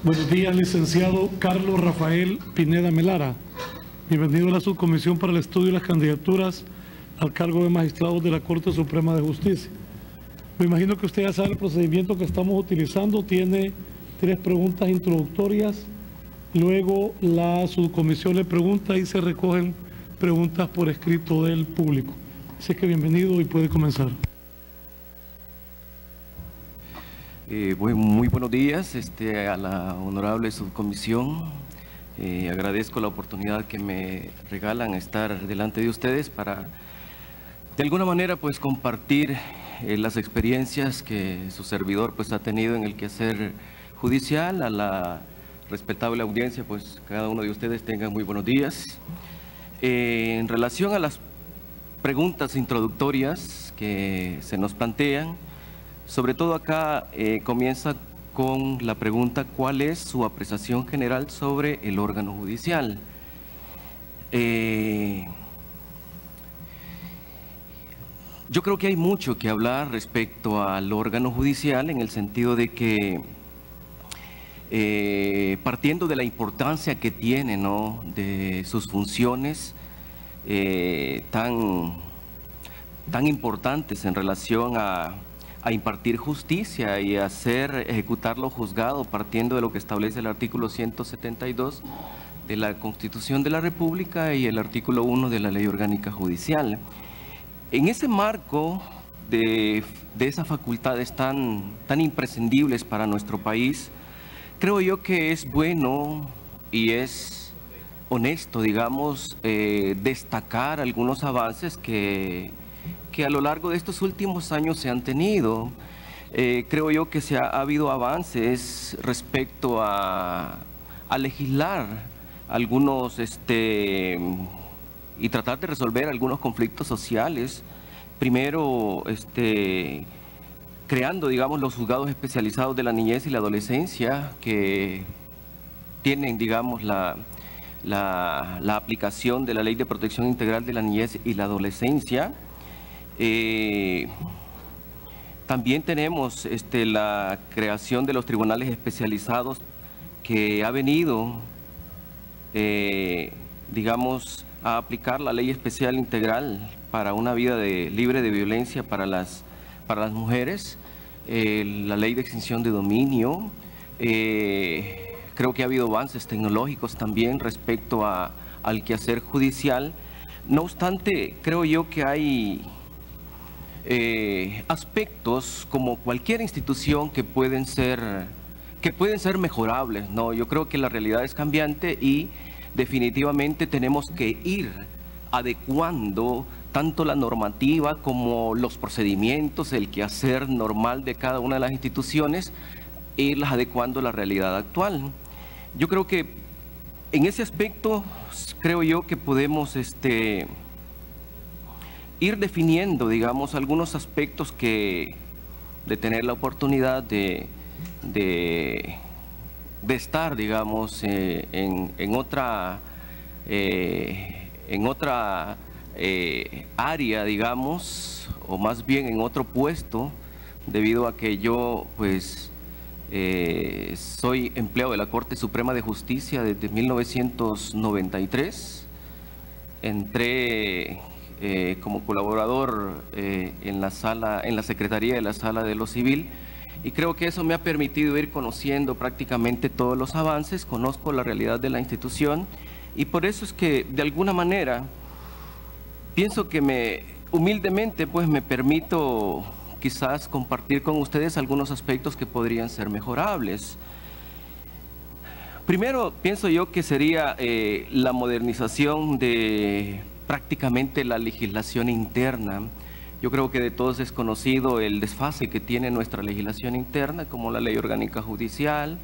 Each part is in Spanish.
Buenos días, licenciado Carlos Rafael Pineda Melara. Bienvenido a la Subcomisión para el Estudio de las Candidaturas al cargo de magistrado de la Corte Suprema de Justicia. Me imagino que usted ya sabe el procedimiento que estamos utilizando. Tiene 3 preguntas introductorias. Luego la subcomisión le pregunta y se recogen preguntas por escrito del público. Así que bienvenido y puede comenzar. Muy buenos días a la honorable subcomisión. Agradezco la oportunidad que me regalan estar delante de ustedes para, de alguna manera, pues compartir las experiencias que su servidor pues ha tenido en el quehacer judicial. A la respetable audiencia, pues cada uno de ustedes tenga muy buenos días. En relación a las preguntas introductorias que se nos plantean, sobre todo acá comienza con la pregunta: ¿cuál es su apreciación general sobre el órgano judicial? Yo creo que hay mucho que hablar respecto al órgano judicial, en el sentido de que partiendo de la importancia que tiene, ¿no?, de sus funciones tan importantes en relación a impartir justicia y hacer ejecutar lo juzgado, partiendo de lo que establece el artículo 172 de la Constitución de la República y el artículo 1 de la Ley Orgánica Judicial. En ese marco de esas facultades tan imprescindibles para nuestro país, creo yo que es bueno y es honesto, digamos, destacar algunos avances que a lo largo de estos últimos años se han tenido. Creo yo que ha habido avances respecto a legislar algunos y tratar de resolver algunos conflictos sociales. Primero, creando, digamos, los juzgados especializados de la niñez y la adolescencia, que tienen, digamos, la aplicación de la Ley de Protección Integral de la Niñez y la Adolescencia. También tenemos la creación de los tribunales especializados, que ha venido, digamos, a aplicar la Ley Especial Integral para una vida libre de violencia para las mujeres, la Ley de Extinción de Dominio. Creo que ha habido avances tecnológicos también respecto al quehacer judicial. No obstante, creo yo que hay aspectos, como cualquier institución, que pueden ser mejorables, ¿no? Yo creo que la realidad es cambiante y definitivamente tenemos que ir adecuando tanto la normativa como los procedimientos, el quehacer normal de cada una de las instituciones, e irlas adecuando a la realidad actual. Yo creo que en ese aspecto, creo yo que podemos ir definiendo, digamos, algunos aspectos de tener la oportunidad de estar, digamos, en otra área, digamos, o más bien en otro puesto, debido a que yo, pues, soy empleado de la Corte Suprema de Justicia desde 1993. Entré como colaborador en la Secretaría de la Sala de lo Civil, y creo que eso me ha permitido ir conociendo prácticamente todos los avances. Conozco la realidad de la institución, y por eso es que, de alguna manera, pienso que humildemente, pues, me permito quizás compartir con ustedes algunos aspectos que podrían ser mejorables. Primero, pienso yo que sería la modernización de prácticamente la legislación interna. Yo creo que de todos es conocido el desfase que tiene nuestra legislación interna, como la Ley Orgánica Judicial,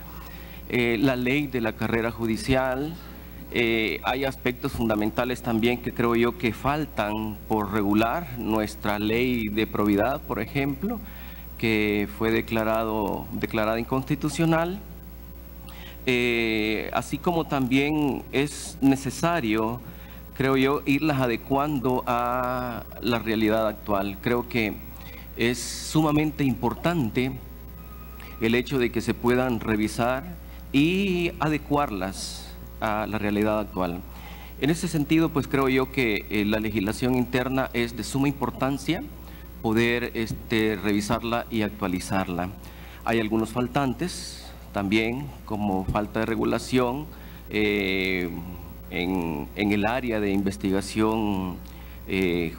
la Ley de la Carrera Judicial. Hay aspectos fundamentales también que creo yo que faltan por regular. Nuestra ley de probidad, por ejemplo, que fue declarada inconstitucional. Así como también es necesario, creo yo, irlas adecuando a la realidad actual. Creo que es sumamente importante el hecho de que se puedan revisar y adecuarlas a la realidad actual. En ese sentido, pues creo yo que la legislación interna es de suma importancia poder revisarla y actualizarla. Hay algunos faltantes también, como falta de regulación en el área de investigación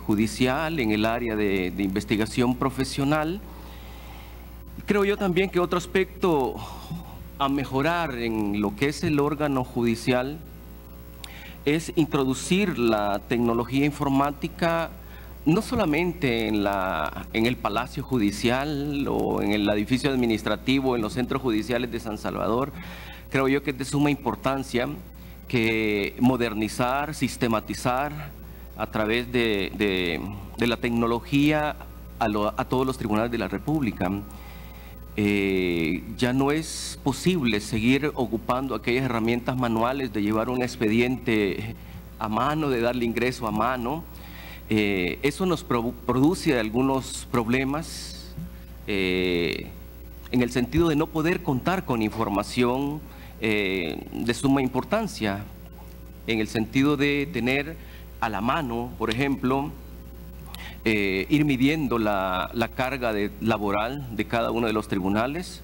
judicial, en el área de investigación profesional. Creo yo también que otro aspecto a mejorar en lo que es el órgano judicial es introducir la tecnología informática no solamente en el Palacio Judicial o en el edificio administrativo, en los centros judiciales de San Salvador. Creo yo que es de suma importancia que modernizar, sistematizar a través de la tecnología a todos los tribunales de la República. Ya no es posible seguir ocupando aquellas herramientas manuales de llevar un expediente a mano, de darle ingreso a mano. Eso nos produce algunos problemas en el sentido de no poder contar con información de suma importancia, en el sentido de tener a la mano, por ejemplo, ir midiendo la carga laboral de cada uno de los tribunales.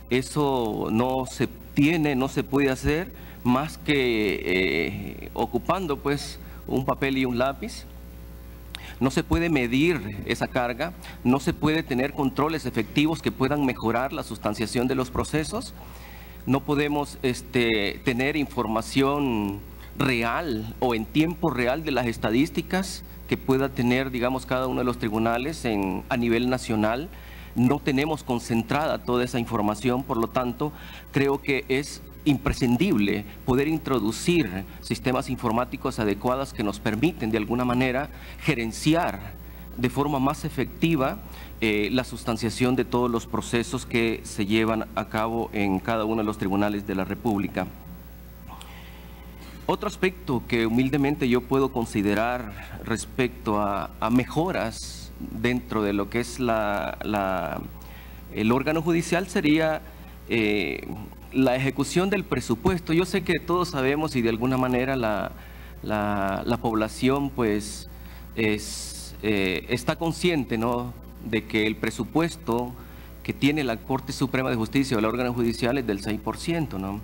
Eso no se tiene, no se puede hacer más que ocupando pues un papel y un lápiz. No se puede medir esa carga, no se puede tener controles efectivos que puedan mejorar la sustanciación de los procesos. No podemos tener información real o en tiempo real de las estadísticas que pueda tener, digamos, cada uno de los tribunales a nivel nacional. No tenemos concentrada toda esa información, por lo tanto, creo que es imprescindible poder introducir sistemas informáticos adecuados que nos permiten, de alguna manera, gerenciar de forma más efectiva la sustanciación de todos los procesos que se llevan a cabo en cada uno de los tribunales de la República. Otro aspecto que humildemente yo puedo considerar respecto a mejoras dentro de lo que es el órgano judicial sería la ejecución del presupuesto. Yo sé que todos sabemos y de alguna manera la población pues está consciente, ¿no?, de que el presupuesto que tiene la Corte Suprema de Justicia o el órgano judicial es del 6%, ¿no?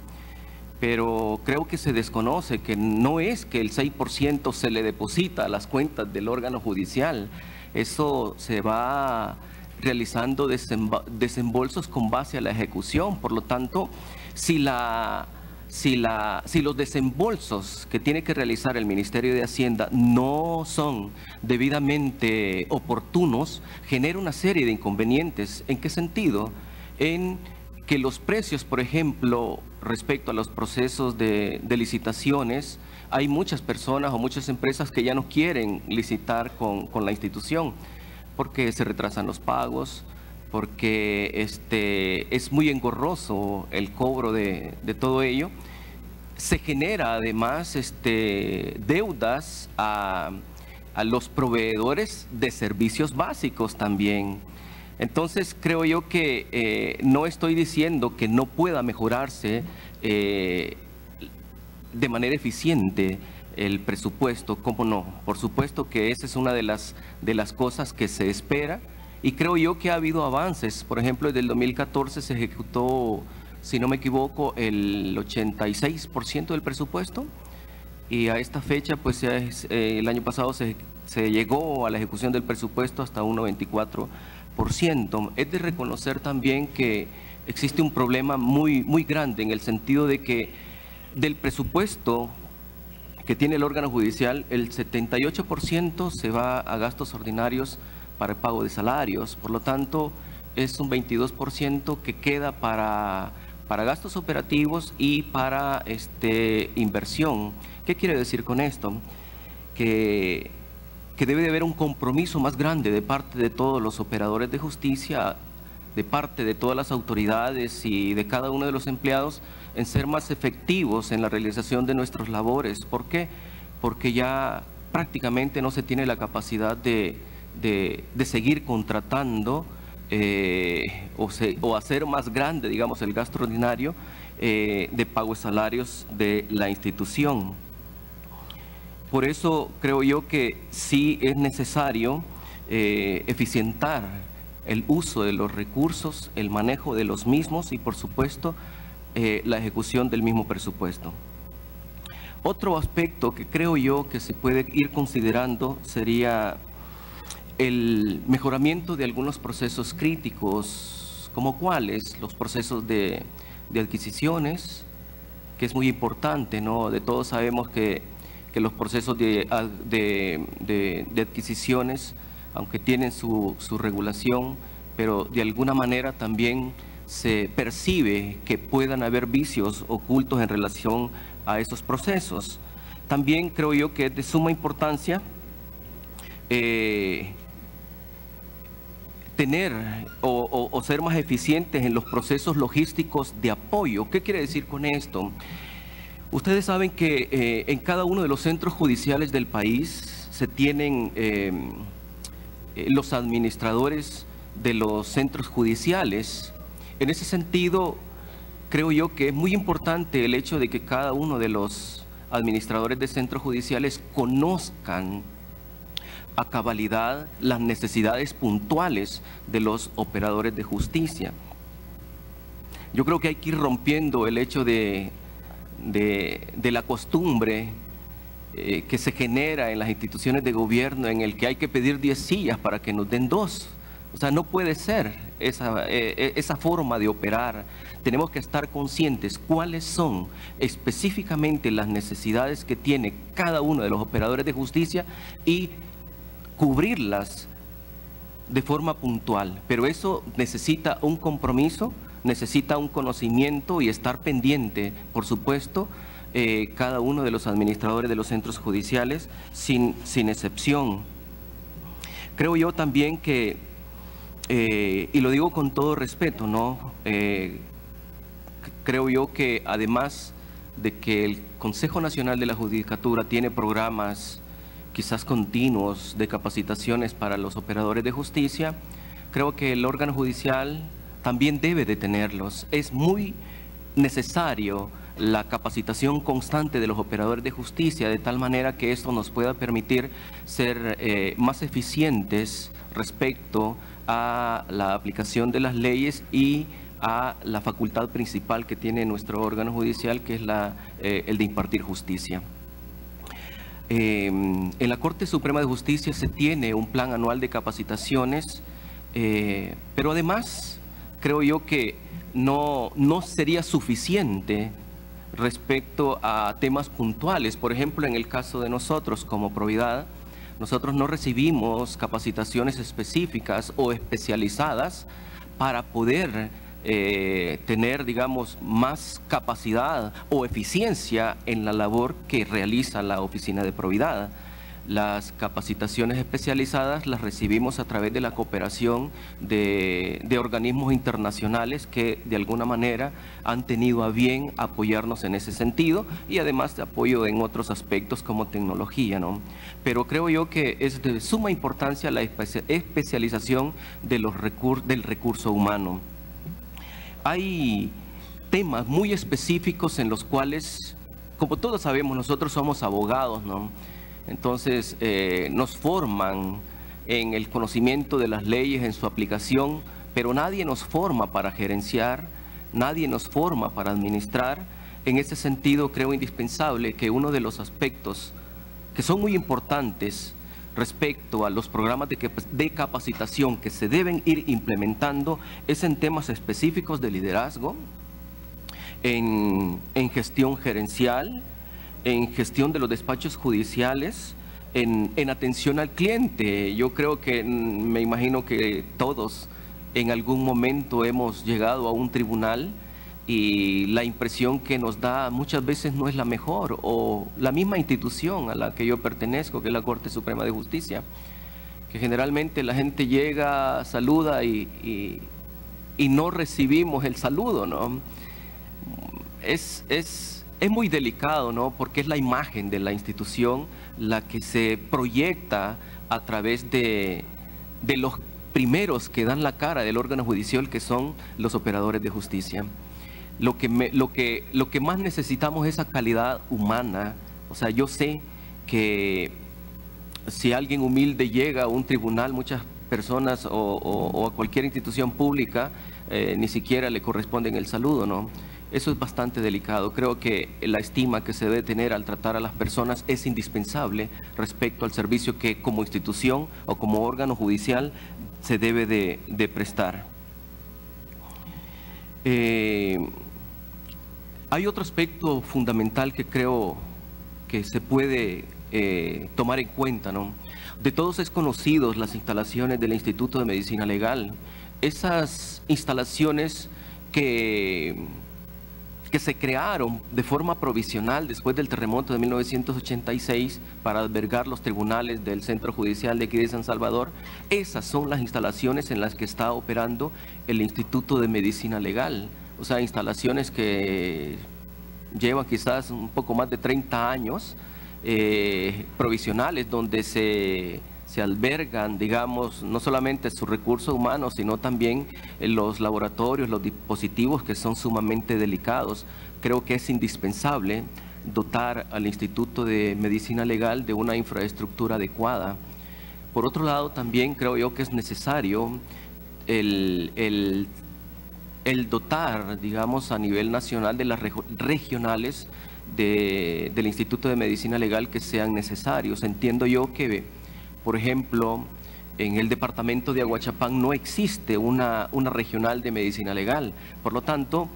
Pero creo que se desconoce que no es que el 6% se le deposita a las cuentas del órgano judicial. Eso se va realizando desembolsos con base a la ejecución. Por lo tanto, si los desembolsos que tiene que realizar el Ministerio de Hacienda no son debidamente oportunos, genera una serie de inconvenientes. ¿En qué sentido? En que los precios, por ejemplo, respecto a los procesos de licitaciones, hay muchas personas o muchas empresas que ya no quieren licitar con la institución porque se retrasan los pagos, porque es muy engorroso el cobro de todo ello. Se genera además deudas a los proveedores de servicios básicos también. Entonces creo yo que no estoy diciendo que no pueda mejorarse de manera eficiente el presupuesto, ¿cómo no? Por supuesto que esa es una de las cosas que se espera, y creo yo que ha habido avances. Por ejemplo, desde el 2014 se ejecutó, si no me equivoco, el 86% del presupuesto, y a esta fecha, pues el año pasado se llegó a la ejecución del presupuesto hasta un 94%. Es de reconocer también que existe un problema muy, muy grande en el sentido de que del presupuesto que tiene el órgano judicial, el 78% se va a gastos ordinarios para el pago de salarios. Por lo tanto, es un 22% que queda para gastos operativos y para inversión. ¿Qué quiere decir con esto? Que debe de haber un compromiso más grande de parte de todos los operadores de justicia, de parte de todas las autoridades y de cada uno de los empleados en ser más efectivos en la realización de nuestras labores. ¿Por qué? Porque ya prácticamente no se tiene la capacidad de seguir contratando o hacer más grande, digamos, el gasto ordinario de pago de salarios de la institución. Por eso creo yo que sí es necesario eficientar el uso de los recursos, el manejo de los mismos y, por supuesto, la ejecución del mismo presupuesto. Otro aspecto que creo yo que se puede ir considerando sería el mejoramiento de algunos procesos críticos, como cuáles, los procesos de adquisiciones, que es muy importante, ¿no? De todos sabemos que los procesos de adquisiciones, aunque tienen su regulación, pero de alguna manera también se percibe que puedan haber vicios ocultos en relación a esos procesos. También creo yo que es de suma importancia tener o ser más eficientes en los procesos logísticos de apoyo. ¿Qué quiere decir con esto? Ustedes saben que en cada uno de los centros judiciales del país se tienen los administradores de los centros judiciales. En ese sentido, creo yo que es muy importante el hecho de que cada uno de los administradores de centros judiciales conozcan a cabalidad las necesidades puntuales de los operadores de justicia. Yo creo que hay que ir rompiendo el hecho de la costumbre que se genera en las instituciones de gobierno, en el que hay que pedir 10 sillas para que nos den 2. O sea, no puede ser esa forma de operar. Tenemos que estar conscientes cuáles son específicamente las necesidades que tiene cada uno de los operadores de justicia y cubrirlas de forma puntual. Pero eso necesita un compromiso, necesita un conocimiento y estar pendiente, por supuesto, cada uno de los administradores de los centros judiciales, sin excepción. Creo yo también que, y lo digo con todo respeto, ¿no? Creo yo que además de que el Consejo Nacional de la Judicatura tiene programas quizás continuos de capacitaciones para los operadores de justicia, creo que el órgano judicial también debe de tenerlos. Es muy necesario la capacitación constante de los operadores de justicia, de tal manera que esto nos pueda permitir ser más eficientes respecto a la aplicación de las leyes y a la facultad principal que tiene nuestro órgano judicial, que es el de impartir justicia. En la Corte Suprema de Justicia se tiene un plan anual de capacitaciones, pero además creo yo que no sería suficiente respecto a temas puntuales. Por ejemplo, en el caso de nosotros como Providad, nosotros no recibimos capacitaciones específicas o especializadas para poder tener, digamos, más capacidad o eficiencia en la labor que realiza la Oficina de Providad. Las capacitaciones especializadas las recibimos a través de la cooperación de organismos internacionales que de alguna manera han tenido a bien apoyarnos en ese sentido, y además de apoyo en otros aspectos como tecnología, ¿no? Pero creo yo que es de suma importancia la especialización del recurso humano. Hay temas muy específicos en los cuales, como todos sabemos, nosotros somos abogados, ¿no? Entonces nos forman en el conocimiento de las leyes, en su aplicación, pero nadie nos forma para gerenciar, nadie nos forma para administrar. En ese sentido, creo indispensable que uno de los aspectos que son muy importantes respecto a los programas de capacitación que se deben ir implementando es en temas específicos de liderazgo, en gestión gerencial, en gestión de los despachos judiciales, en atención al cliente. Yo creo que, me imagino que todos en algún momento hemos llegado a un tribunal y la impresión que nos da muchas veces no es la mejor, o la misma institución a la que yo pertenezco, que es la Corte Suprema de Justicia, que generalmente la gente llega, saluda y no recibimos el saludo, ¿no? Es muy delicado, ¿no? Porque es la imagen de la institución la que se proyecta a través de los primeros que dan la cara del órgano judicial, que son los operadores de justicia. Lo que más necesitamos es esa calidad humana. O sea, yo sé que si alguien humilde llega a un tribunal, muchas personas o a cualquier institución pública ni siquiera le corresponden el saludo, ¿no? Eso es bastante delicado. Creo que la estima que se debe tener al tratar a las personas es indispensable respecto al servicio que como institución o como órgano judicial se debe de prestar. Hay otro aspecto fundamental que creo que se puede tomar en cuenta, ¿no? De todos es conocidos las instalaciones del Instituto de Medicina Legal. Esas instalaciones que se crearon de forma provisional después del terremoto de 1986 para albergar los tribunales del Centro Judicial de aquí de San Salvador, esas son las instalaciones en las que está operando el Instituto de Medicina Legal. O sea, instalaciones que llevan quizás un poco más de 30 años, provisionales, donde se albergan, digamos, no solamente su recurso humano, sino también los laboratorios, los dispositivos que son sumamente delicados. Creo que es indispensable dotar al Instituto de Medicina Legal de una infraestructura adecuada. Por otro lado, también creo yo que es necesario el dotar, digamos, a nivel nacional de las regionales del Instituto de Medicina Legal que sean necesarios. Entiendo yo que, por ejemplo, en el departamento de Aguachapán no existe una regional de medicina legal. Por lo tanto,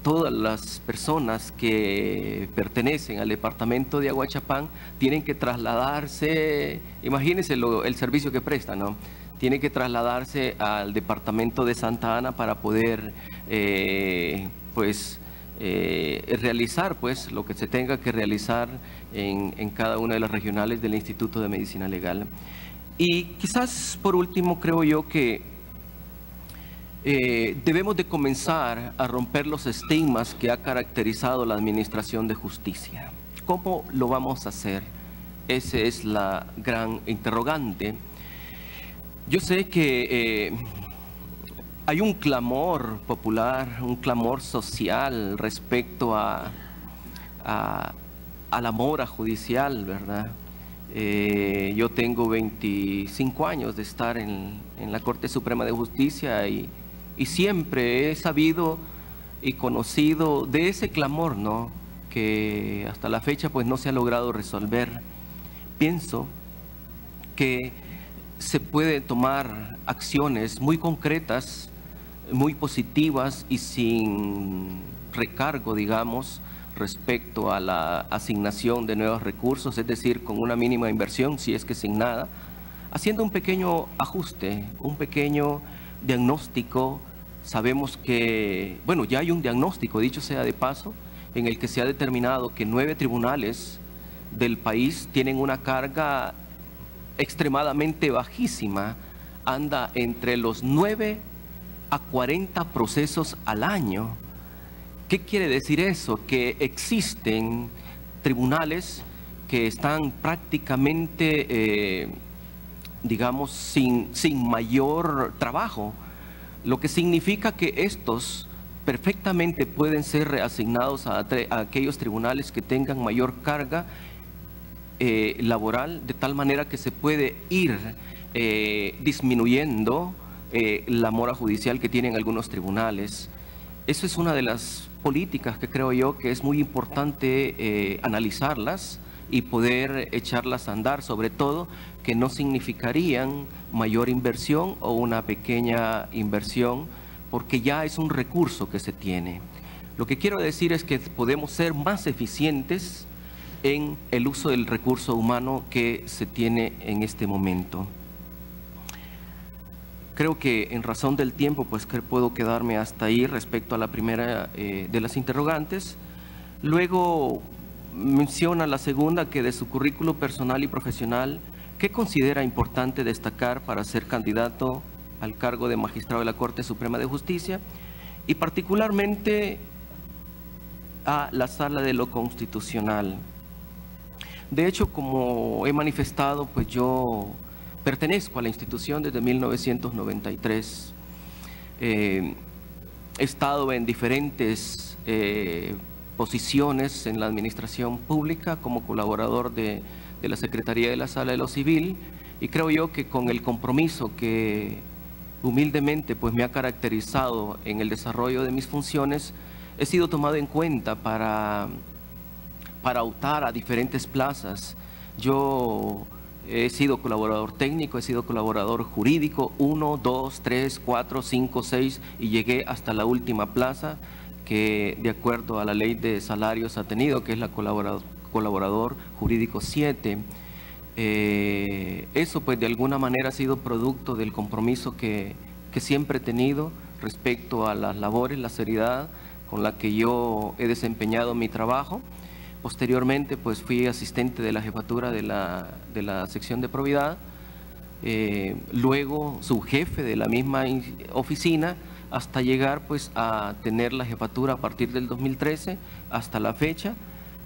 todas las personas que pertenecen al departamento de Aguachapán tienen que trasladarse, imagínense el servicio que prestan, ¿no? Tienen que trasladarse al departamento de Santa Ana para poder, realizar pues lo que se tenga que realizar en cada una de las regionales del Instituto de Medicina Legal. Y quizás por último creo yo que debemos de comenzar a romper los estigmas que ha caracterizado la administración de justicia. ¿Cómo lo vamos a hacer? Esa es la gran interrogante. Yo sé que hay un clamor popular, un clamor social respecto a la mora judicial, ¿verdad? Yo tengo 25 años de estar en la Corte Suprema de Justicia y siempre he sabido y conocido de ese clamor, ¿no? Que hasta la fecha pues no se ha logrado resolver. Pienso que se puede tomar acciones muy concretas, muy positivas y sin recargo, digamos, respecto a la asignación de nuevos recursos, es decir, con una mínima inversión, si es que sin nada, haciendo un pequeño ajuste, un pequeño diagnóstico. Sabemos que, bueno, ya hay un diagnóstico, dicho sea de paso, en el que se ha determinado que 9 tribunales del país tienen una carga extremadamente bajísima, anda entre los 9 a 40 procesos al año. ¿Qué quiere decir eso? Que existen tribunales que están prácticamente, digamos, sin mayor trabajo, lo que significa que estos perfectamente pueden ser reasignados a aquellos tribunales que tengan mayor carga laboral, de tal manera que se puede ir disminuyendo la mora judicial que tienen algunos tribunales. Eso es una de las políticas que creo yo que es muy importante analizarlas y poder echarlas a andar, sobre todo que no significarían mayor inversión o una pequeña inversión, porque ya es un recurso que se tiene. Lo que quiero decir es que podemos ser más eficientes en el uso del recurso humano que se tiene en este momento. Creo que en razón del tiempo, pues que puedo quedarme hasta ahí respecto a la primera de las interrogantes. Luego menciona la segunda, que de su currículo personal y profesional, ¿qué considera importante destacar para ser candidato al cargo de magistrado de la Corte Suprema de Justicia? Y particularmente a la Sala de lo Constitucional. De hecho, como he manifestado, pues yo pertenezco a la institución desde 1993. He estado en diferentes posiciones en la administración pública como colaborador de la Secretaría de la Sala de lo Civil, y creo yo que con el compromiso que humildemente pues me ha caracterizado en el desarrollo de mis funciones, he sido tomado en cuenta para optar a diferentes plazas. Yo he sido colaborador técnico, he sido colaborador jurídico, 1, 2, 3, 4, 5, 6, y llegué hasta la última plaza que de acuerdo a la ley de salarios ha tenido, que es la colaborador jurídico 7. Eso pues de alguna manera ha sido producto del compromiso que siempre he tenido respecto a las labores, la seriedad con la que yo he desempeñado mi trabajo. Posteriormente pues fui asistente de la jefatura de la sección de probidad, luego subjefe de la misma oficina, hasta llegar pues a tener la jefatura a partir del 2013 hasta la fecha,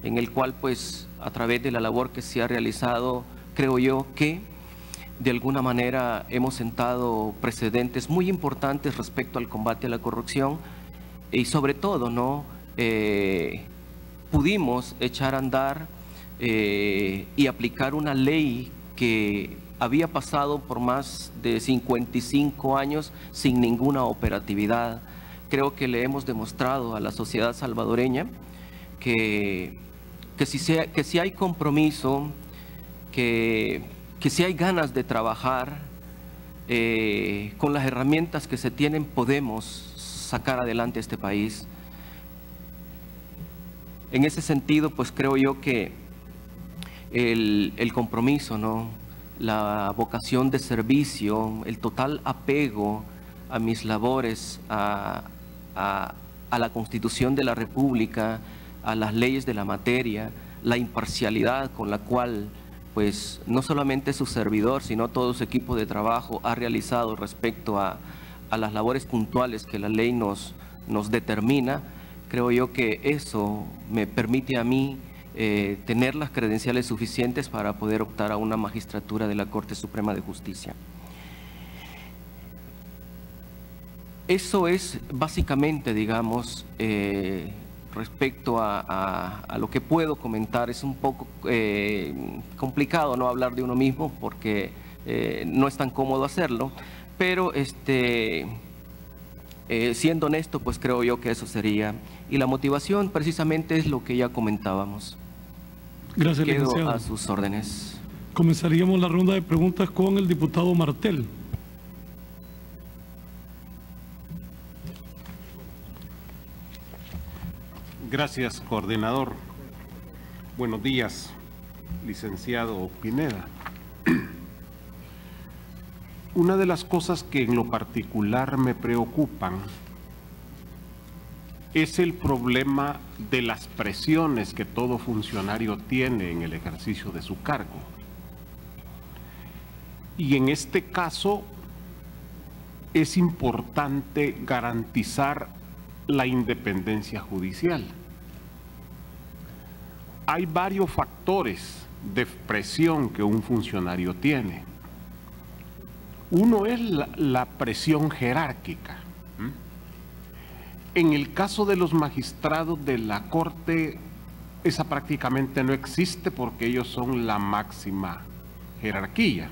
en el cual pues a través de la labor que se ha realizado, creo yo que de alguna manera hemos sentado precedentes muy importantes respecto al combate a la corrupción, y sobre todo, ¿no? Pudimos echar a andar y aplicar una ley que había pasado por más de 55 años sin ninguna operatividad. Creo que le hemos demostrado a la sociedad salvadoreña que si hay compromiso, que si hay ganas de trabajar, con las herramientas que se tienen podemos sacar adelante este país. En ese sentido, pues creo yo que el compromiso, ¿no? La vocación de servicio, el total apego a mis labores, a la Constitución de la República, a las leyes de la materia, la imparcialidad con la cual pues no solamente su servidor, sino todo su equipo de trabajo ha realizado respecto a las labores puntuales que la ley nos determina. Creo yo que eso me permite a mí tener las credenciales suficientes para poder optar a una magistratura de la Corte Suprema de Justicia. Eso es básicamente, digamos, respecto a lo que puedo comentar. Es un poco complicado no hablar de uno mismo porque no es tan cómodo hacerlo, pero siendo honesto, pues creo yo que eso sería. Y la motivación precisamente es lo que ya comentábamos. Gracias, Quedo licenciado. a sus órdenes. Comenzaríamos la ronda de preguntas con el diputado Martel. Gracias, coordinador. Buenos días, licenciado Pineda. Una de las cosas que en lo particular me preocupan es el problema de las presiones que todo funcionario tiene en el ejercicio de su cargo. Y en este caso es importante garantizar la independencia judicial. Hay varios factores de presión que un funcionario tiene. Uno es la presión jerárquica. En el caso de los magistrados de la Corte, esa prácticamente no existe porque ellos son la máxima jerarquía.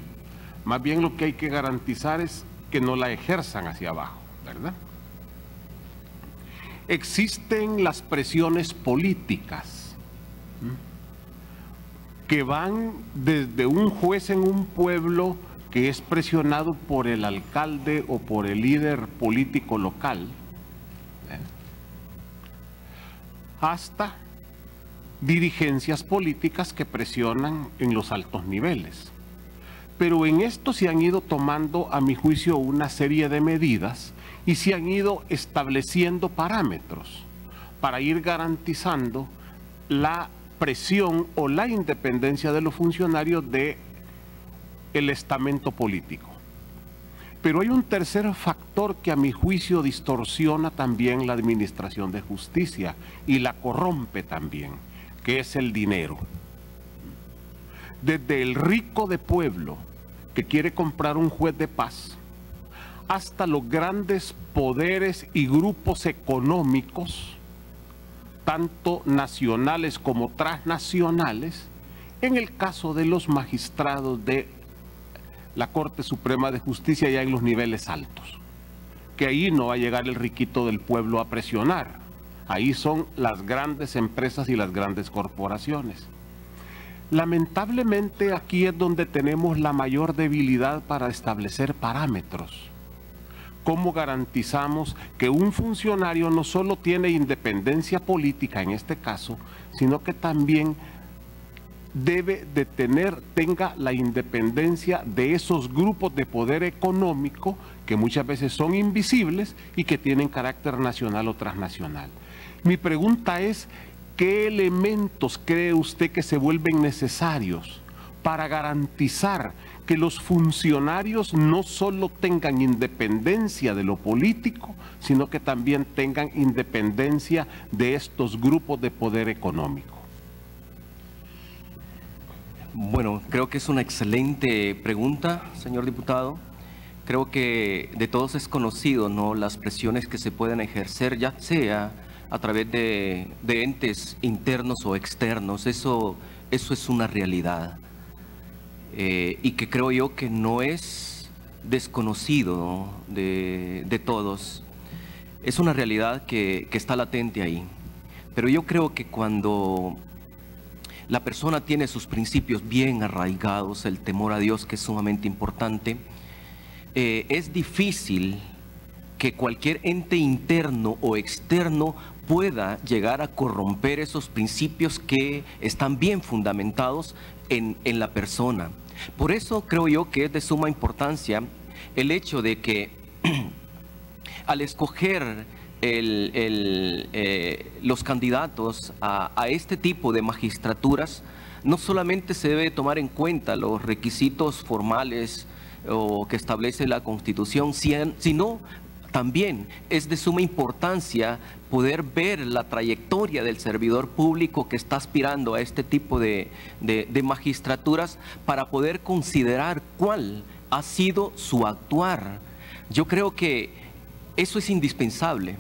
Más bien lo que hay que garantizar es que no la ejerzan hacia abajo, ¿verdad? Existen las presiones políticas que van desde un juez en un pueblo que es presionado por el alcalde o por el líder político local, hasta dirigencias políticas que presionan en los altos niveles. Pero en esto se han ido tomando, a mi juicio, una serie de medidas y se han ido estableciendo parámetros para ir garantizando la presión o la independencia de los funcionarios del estamento político. Pero hay un tercer factor que a mi juicio distorsiona también la administración de justicia y la corrompe también, que es el dinero. Desde el rico de pueblo que quiere comprar un juez de paz, hasta los grandes poderes y grupos económicos, tanto nacionales como transnacionales, en el caso de los magistrados de la Corte Suprema de Justicia ya en los niveles altos, que ahí no va a llegar el riquito del pueblo a presionar, ahí son las grandes empresas y las grandes corporaciones. Lamentablemente aquí es donde tenemos la mayor debilidad para establecer parámetros. ¿Cómo garantizamos que un funcionario no solo tiene independencia política en este caso, sino que también tenga la independencia de esos grupos de poder económico que muchas veces son invisibles y que tienen carácter nacional o transnacional? Mi pregunta es, ¿qué elementos cree usted que se vuelven necesarios para garantizar que los funcionarios no solo tengan independencia de lo político, sino que también tengan independencia de estos grupos de poder económico? Bueno, creo que es una excelente pregunta, señor diputado. Creo que de todos es conocido, ¿no?, las presiones que se pueden ejercer, ya sea a través de entes internos o externos. Eso es una realidad. Y que creo yo que no es desconocido, ¿no?, de todos. Es una realidad que está latente ahí. Pero yo creo que cuando la persona tiene sus principios bien arraigados, el temor a Dios, que es sumamente importante, es difícil que cualquier ente interno o externo pueda llegar a corromper esos principios que están bien fundamentados en la persona. Por eso creo yo que es de suma importancia el hecho de que al escoger los candidatos a este tipo de magistraturas, no solamente se debe tomar en cuenta los requisitos formales o que establece la Constitución, sino también es de suma importancia poder ver la trayectoria del servidor público que está aspirando a este tipo de magistraturas para poder considerar cuál ha sido su actuar. Yo creo que eso es indispensable.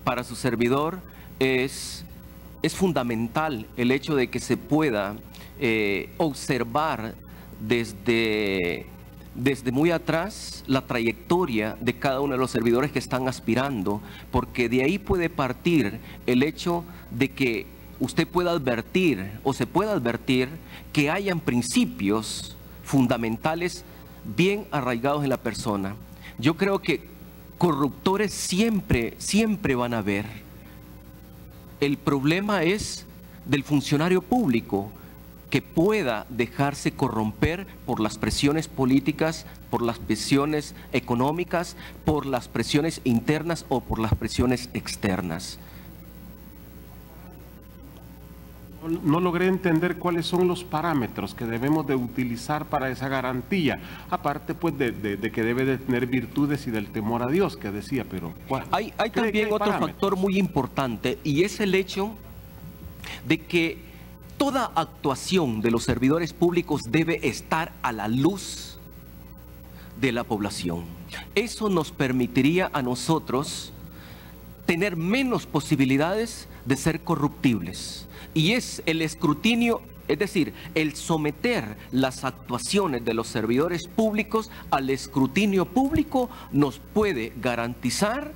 Para su servidor es fundamental el hecho de que se pueda observar desde muy atrás la trayectoria de cada uno de los servidores que están aspirando, porque de ahí puede partir el hecho de que usted pueda advertir o se pueda advertir que hayan principios fundamentales bien arraigados en la persona. Yo creo que corruptores siempre van a haber. El problema es del funcionario público que pueda dejarse corromper por las presiones políticas, por las presiones económicas, por las presiones internas o por las presiones externas. No logré entender cuáles son los parámetros que debemos de utilizar para esa garantía, aparte pues de que debe de tener virtudes y del temor a Dios que decía, pero ¿cuál? Hay también otro factor muy importante, y es el hecho de que toda actuación de los servidores públicos debe estar a la luz de la población. Eso nos permitiría a nosotros tener menos posibilidades de ser corruptibles. Y es el escrutinio, es decir, el someter las actuaciones de los servidores públicos al escrutinio público nos puede garantizar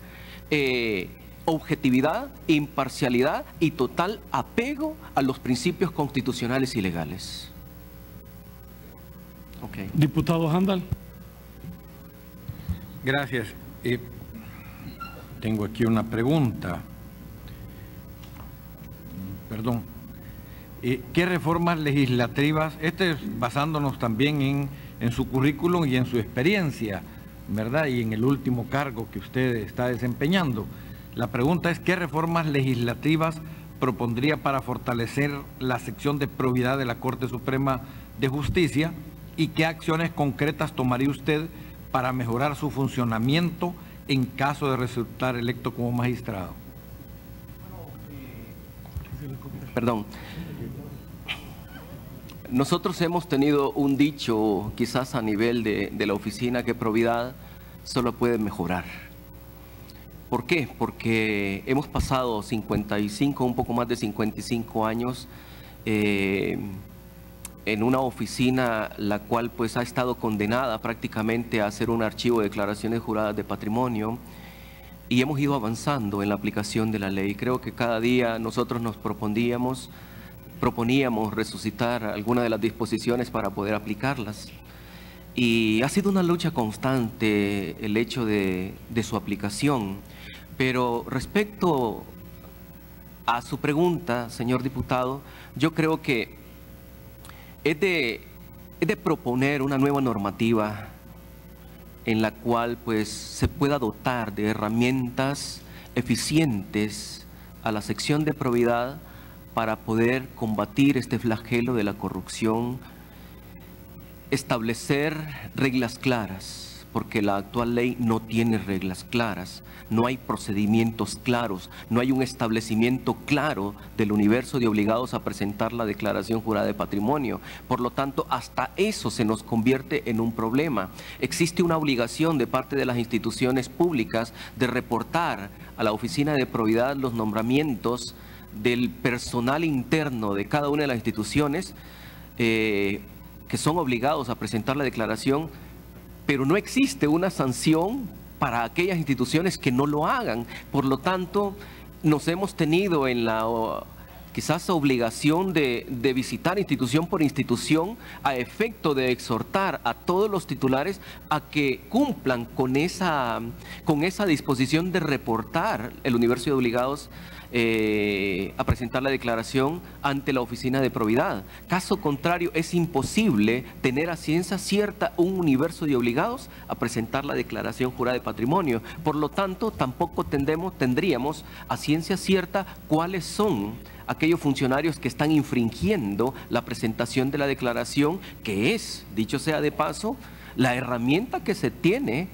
objetividad, imparcialidad y total apego a los principios constitucionales y legales. Okay. Diputado Handal. Gracias. Tengo aquí una pregunta. Perdón. ¿Qué reformas legislativas, basándonos también en su currículum y en su experiencia, ¿verdad?, y en el último cargo que usted está desempeñando? La pregunta es, ¿qué reformas legislativas propondría para fortalecer la sección de probidad de la Corte Suprema de Justicia y qué acciones concretas tomaría usted para mejorar su funcionamiento en caso de resultar electo como magistrado? Perdón. nosotros hemos tenido un dicho, quizás a nivel de la oficina, que Providad solo puede mejorar. ¿Por qué? Porque hemos pasado 55, un poco más de 55 años en una oficina la cual pues ha estado condenada prácticamente a hacer un archivo de declaraciones juradas de patrimonio, y hemos ido avanzando en la aplicación de la ley. Creo que cada día nosotros nos proponíamos resucitar algunas de las disposiciones para poder aplicarlas. Y ha sido una lucha constante el hecho de su aplicación. Pero respecto a su pregunta, señor diputado, yo creo que es de proponer una nueva normativa en la cual pues se pueda dotar de herramientas eficientes a la sección de probidad para poder combatir este flagelo de la corrupción, establecer reglas claras, porque la actual ley no tiene reglas claras, no hay procedimientos claros, no hay un establecimiento claro del universo de obligados a presentar la declaración jurada de patrimonio. Por lo tanto, hasta eso se nos convierte en un problema. Existe una obligación de parte de las instituciones públicas de reportar a la oficina de probidad los nombramientos del personal interno de cada una de las instituciones que son obligados a presentar la declaración, pero no existe una sanción para aquellas instituciones que no lo hagan. Por lo tanto, nos hemos tenido en la quizás obligación de visitar institución por institución a efecto de exhortar a todos los titulares a que cumplan con esa disposición de reportar el universo de obligados a presentar la declaración ante la oficina de probidad. Caso contrario, es imposible tener a ciencia cierta un universo de obligados a presentar la declaración jurada de patrimonio. Por lo tanto, tampoco tendríamos a ciencia cierta cuáles son aquellos funcionarios que están infringiendo la presentación de la declaración, que es, dicho sea de paso, la herramienta que se tiene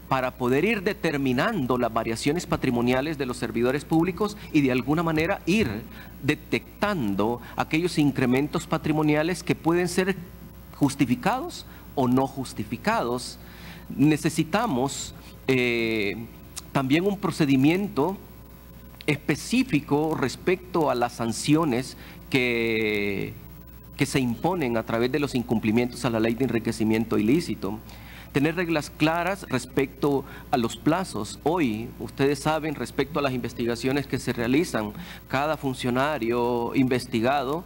para poder ir determinando las variaciones patrimoniales de los servidores públicos y de alguna manera ir detectando aquellos incrementos patrimoniales que pueden ser justificados o no justificados. Necesitamos también un procedimiento específico respecto a las sanciones que se imponen a través de los incumplimientos a la ley de enriquecimiento ilícito. Tener reglas claras respecto a los plazos. Hoy, ustedes saben, respecto a las investigaciones que se realizan, cada funcionario investigado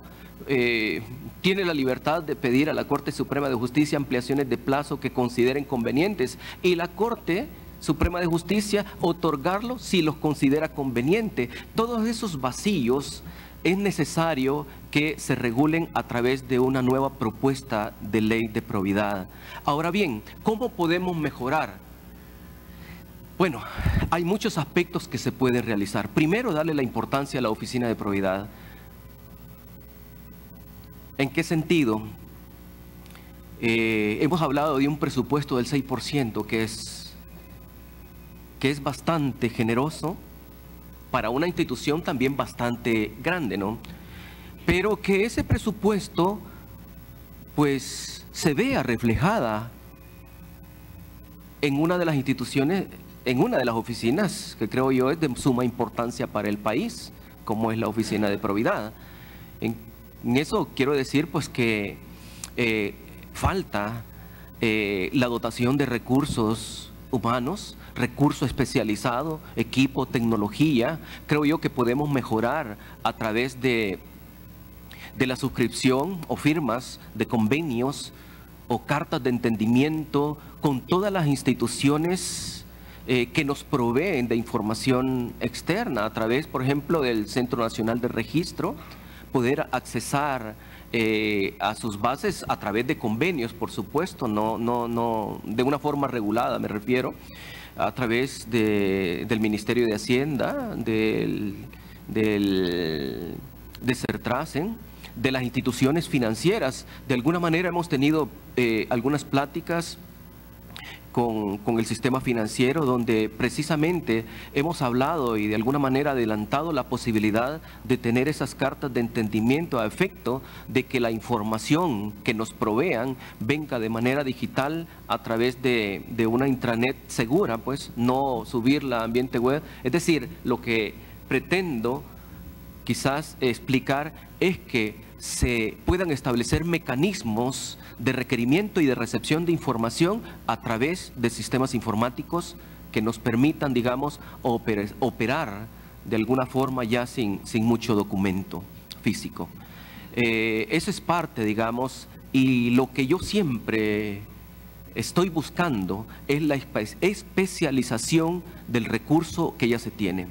tiene la libertad de pedir a la Corte Suprema de Justicia ampliaciones de plazo que consideren convenientes, y la Corte Suprema de Justicia otorgarlo si los considera conveniente. Todos esos vacíos es necesario que se regulen a través de una nueva propuesta de ley de probidad. Ahora bien, ¿cómo podemos mejorar? Bueno, hay muchos aspectos que se pueden realizar. Primero, darle la importancia a la oficina de probidad. ¿En qué sentido? Hemos hablado de un presupuesto del 6%, que es bastante generoso para una institución también bastante grande, ¿no? Pero que ese presupuesto pues se vea reflejada en una de las instituciones, en una de las oficinas que creo yo es de suma importancia para el país, como es la oficina de probidad. En eso quiero decir pues que falta la dotación de recursos humanos, recurso especializado, equipo, tecnología. Creo yo que podemos mejorar a través de la suscripción o firmas de convenios o cartas de entendimiento con todas las instituciones que nos proveen de información externa a través, por ejemplo, del Centro Nacional de Registro, poder accesar a sus bases a través de convenios, por supuesto, no de una forma regulada, me refiero, a través del Ministerio de Hacienda, de Sertrasen, de las instituciones financieras. De alguna manera hemos tenido algunas pláticas con el sistema financiero, donde precisamente hemos hablado y de alguna manera adelantado la posibilidad de tener esas cartas de entendimiento a efecto de que la información que nos provean venga de manera digital a través de una intranet segura, pues no subirla a ambiente web. Es decir, lo que pretendo quizás explicar es que se puedan establecer mecanismos de requerimiento y de recepción de información a través de sistemas informáticos que nos permitan, digamos, operar de alguna forma ya sin mucho documento físico. Eso es parte, digamos, y lo que yo siempre estoy buscando es la especialización del recurso que ya se tiene.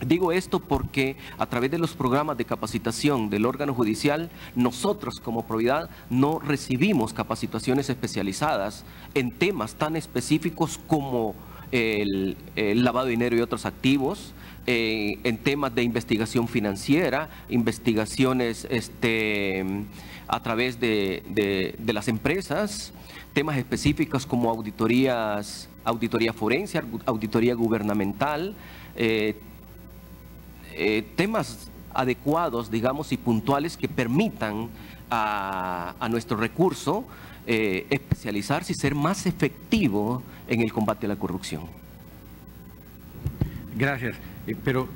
Digo esto porque a través de los programas de capacitación del órgano judicial, nosotros como Providad no recibimos capacitaciones especializadas en temas tan específicos como el lavado de dinero y otros activos, en temas de investigación financiera, investigaciones a través de las empresas, temas específicos como auditoría forense, auditoría gubernamental, temas adecuados, digamos, y puntuales que permitan a nuestro recurso especializarse y ser más efectivo en el combate a la corrupción. Gracias. Pero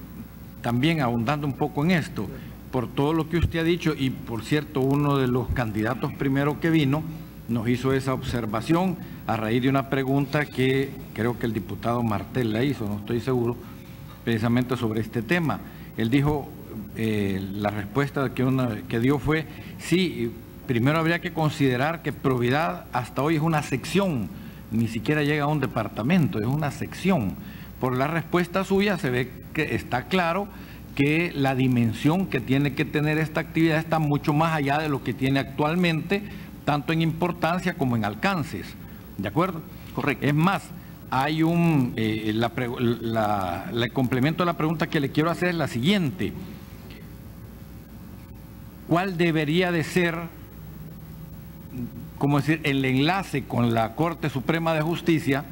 también ahondando un poco en esto, por todo lo que usted ha dicho, y por cierto, uno de los candidatos primero que vino nos hizo esa observación a raíz de una pregunta que creo que el diputado Martel la hizo, no estoy seguro, precisamente sobre este tema. Él dijo, la respuesta que dio fue, sí, primero habría que considerar que Providad hasta hoy es una sección, ni siquiera llega a un departamento, es una sección. Por la respuesta suya se ve que está claro que la dimensión que tiene que tener esta actividad está mucho más allá de lo que tiene actualmente, tanto en importancia como en alcances. ¿De acuerdo? Correcto. Es más, hay el complemento de la pregunta que le quiero hacer es la siguiente. ¿Cuál debería de ser, como decir, el enlace con la Corte Suprema de Justicia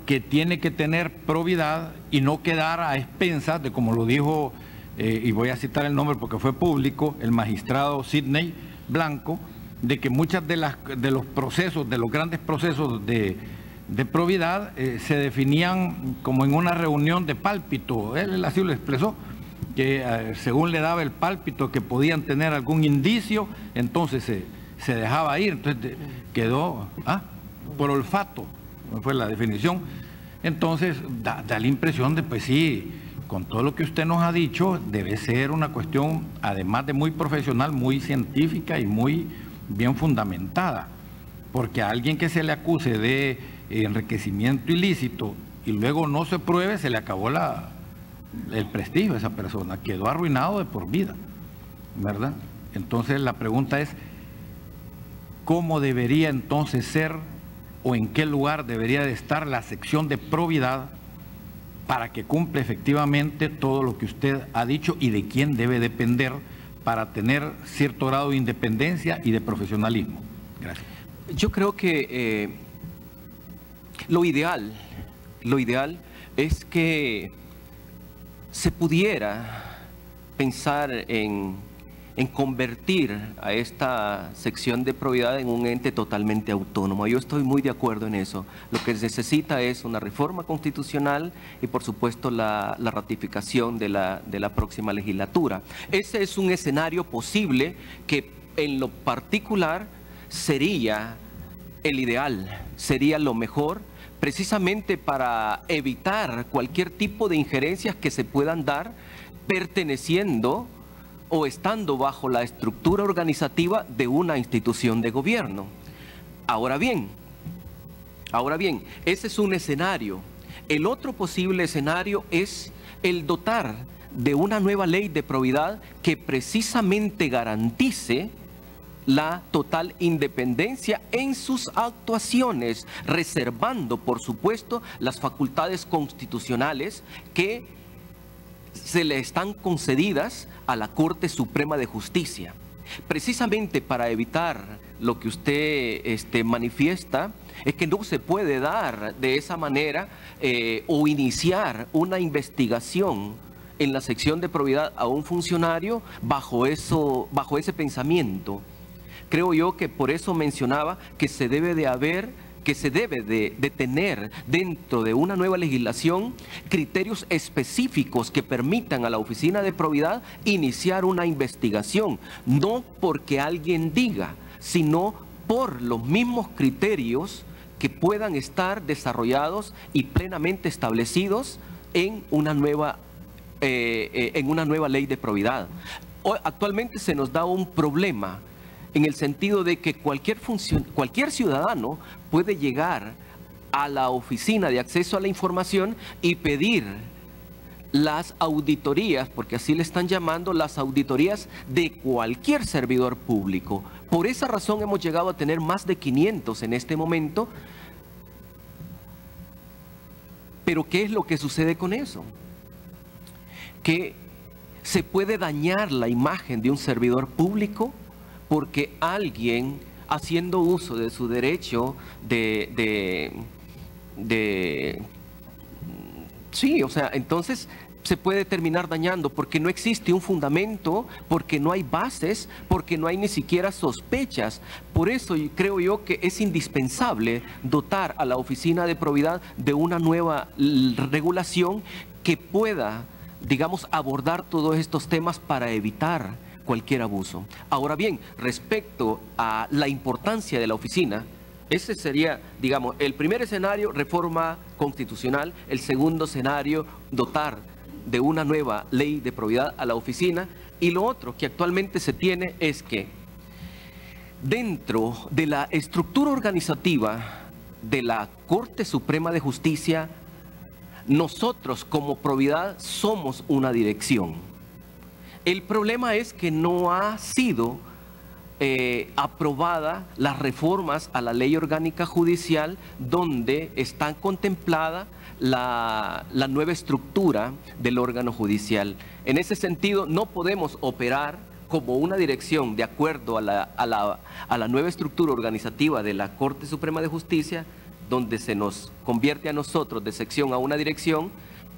que tiene que tener Providad y no quedar a expensas de, como lo dijo, y voy a citar el nombre porque fue público, el magistrado Sidney Blanco, de que muchas de los procesos, de los grandes procesos de Providad se definían como en una reunión de pálpito? Él así lo expresó, que según le daba el pálpito que podían tener algún indicio, entonces se dejaba ir, entonces quedó por olfato, fue la definición. Entonces da la impresión de, pues sí, con todo lo que usted nos ha dicho, debe ser una cuestión, además de muy profesional, muy científica y muy bien fundamentada, porque a alguien que se le acuse de enriquecimiento ilícito y luego no se pruebe, se le acabó el prestigio a esa persona, quedó arruinado de por vida, ¿verdad? Entonces la pregunta es, ¿cómo debería entonces ser o en qué lugar debería de estar la sección de Providad para que cumpla efectivamente todo lo que usted ha dicho y de quién debe depender para tener cierto grado de independencia y de profesionalismo? Gracias. Yo creo que lo ideal es que se pudiera pensar en convertir a esta sección de Providad en un ente totalmente autónomo. Yo estoy muy de acuerdo en eso. Lo que se necesita es una reforma constitucional y, por supuesto, la ratificación de la próxima legislatura. Ese es un escenario posible que, en lo particular, sería el ideal, sería lo mejor, precisamente para evitar cualquier tipo de injerencias que se puedan dar perteneciendo o estando bajo la estructura organizativa de una institución de gobierno. Ahora bien, ese es un escenario. El otro posible escenario es el dotar de una nueva ley de probidad que precisamente garantice la total independencia en sus actuaciones, reservando, por supuesto, las facultades constitucionales que se le están concedidas a la Corte Suprema de Justicia, precisamente para evitar lo que usted manifiesta es que no se puede dar de esa manera o iniciar una investigación en la sección de probidad a un funcionario bajo ese pensamiento. Creo yo que por eso mencionaba que se debe de tener dentro de una nueva legislación criterios específicos que permitan a la oficina de probidad iniciar una investigación, no porque alguien diga, sino por los mismos criterios que puedan estar desarrollados y plenamente establecidos en una nueva ley de probidad. Actualmente se nos da un problema en el sentido de que cualquier ciudadano puede llegar a la oficina de acceso a la información y pedir las auditorías, porque así le están llamando, las auditorías de cualquier servidor público. Por esa razón hemos llegado a tener más de 500 en este momento. Pero ¿qué es lo que sucede con eso? Que se puede dañar la imagen de un servidor público porque alguien, haciendo uso de su derecho sí, o sea, entonces se puede terminar dañando porque no existe un fundamento, porque no hay bases, porque no hay ni siquiera sospechas. Por eso creo yo que es indispensable dotar a la oficina de probidad de una nueva regulación que pueda, digamos, abordar todos estos temas para evitar cualquier abuso. Ahora bien, respecto a la importancia de la oficina, ese sería, digamos, el primer escenario, reforma constitucional; el segundo escenario, dotar de una nueva ley de probidad a la oficina; y lo otro que actualmente se tiene es que dentro de la estructura organizativa de la Corte Suprema de Justicia, nosotros como probidad somos una dirección. El problema es que no ha sido aprobada las reformas a la Ley Orgánica Judicial donde está contemplada la nueva estructura del órgano judicial. En ese sentido, no podemos operar como una dirección de acuerdo a la nueva estructura organizativa de la Corte Suprema de Justicia, donde se nos convierte a nosotros de sección a una dirección,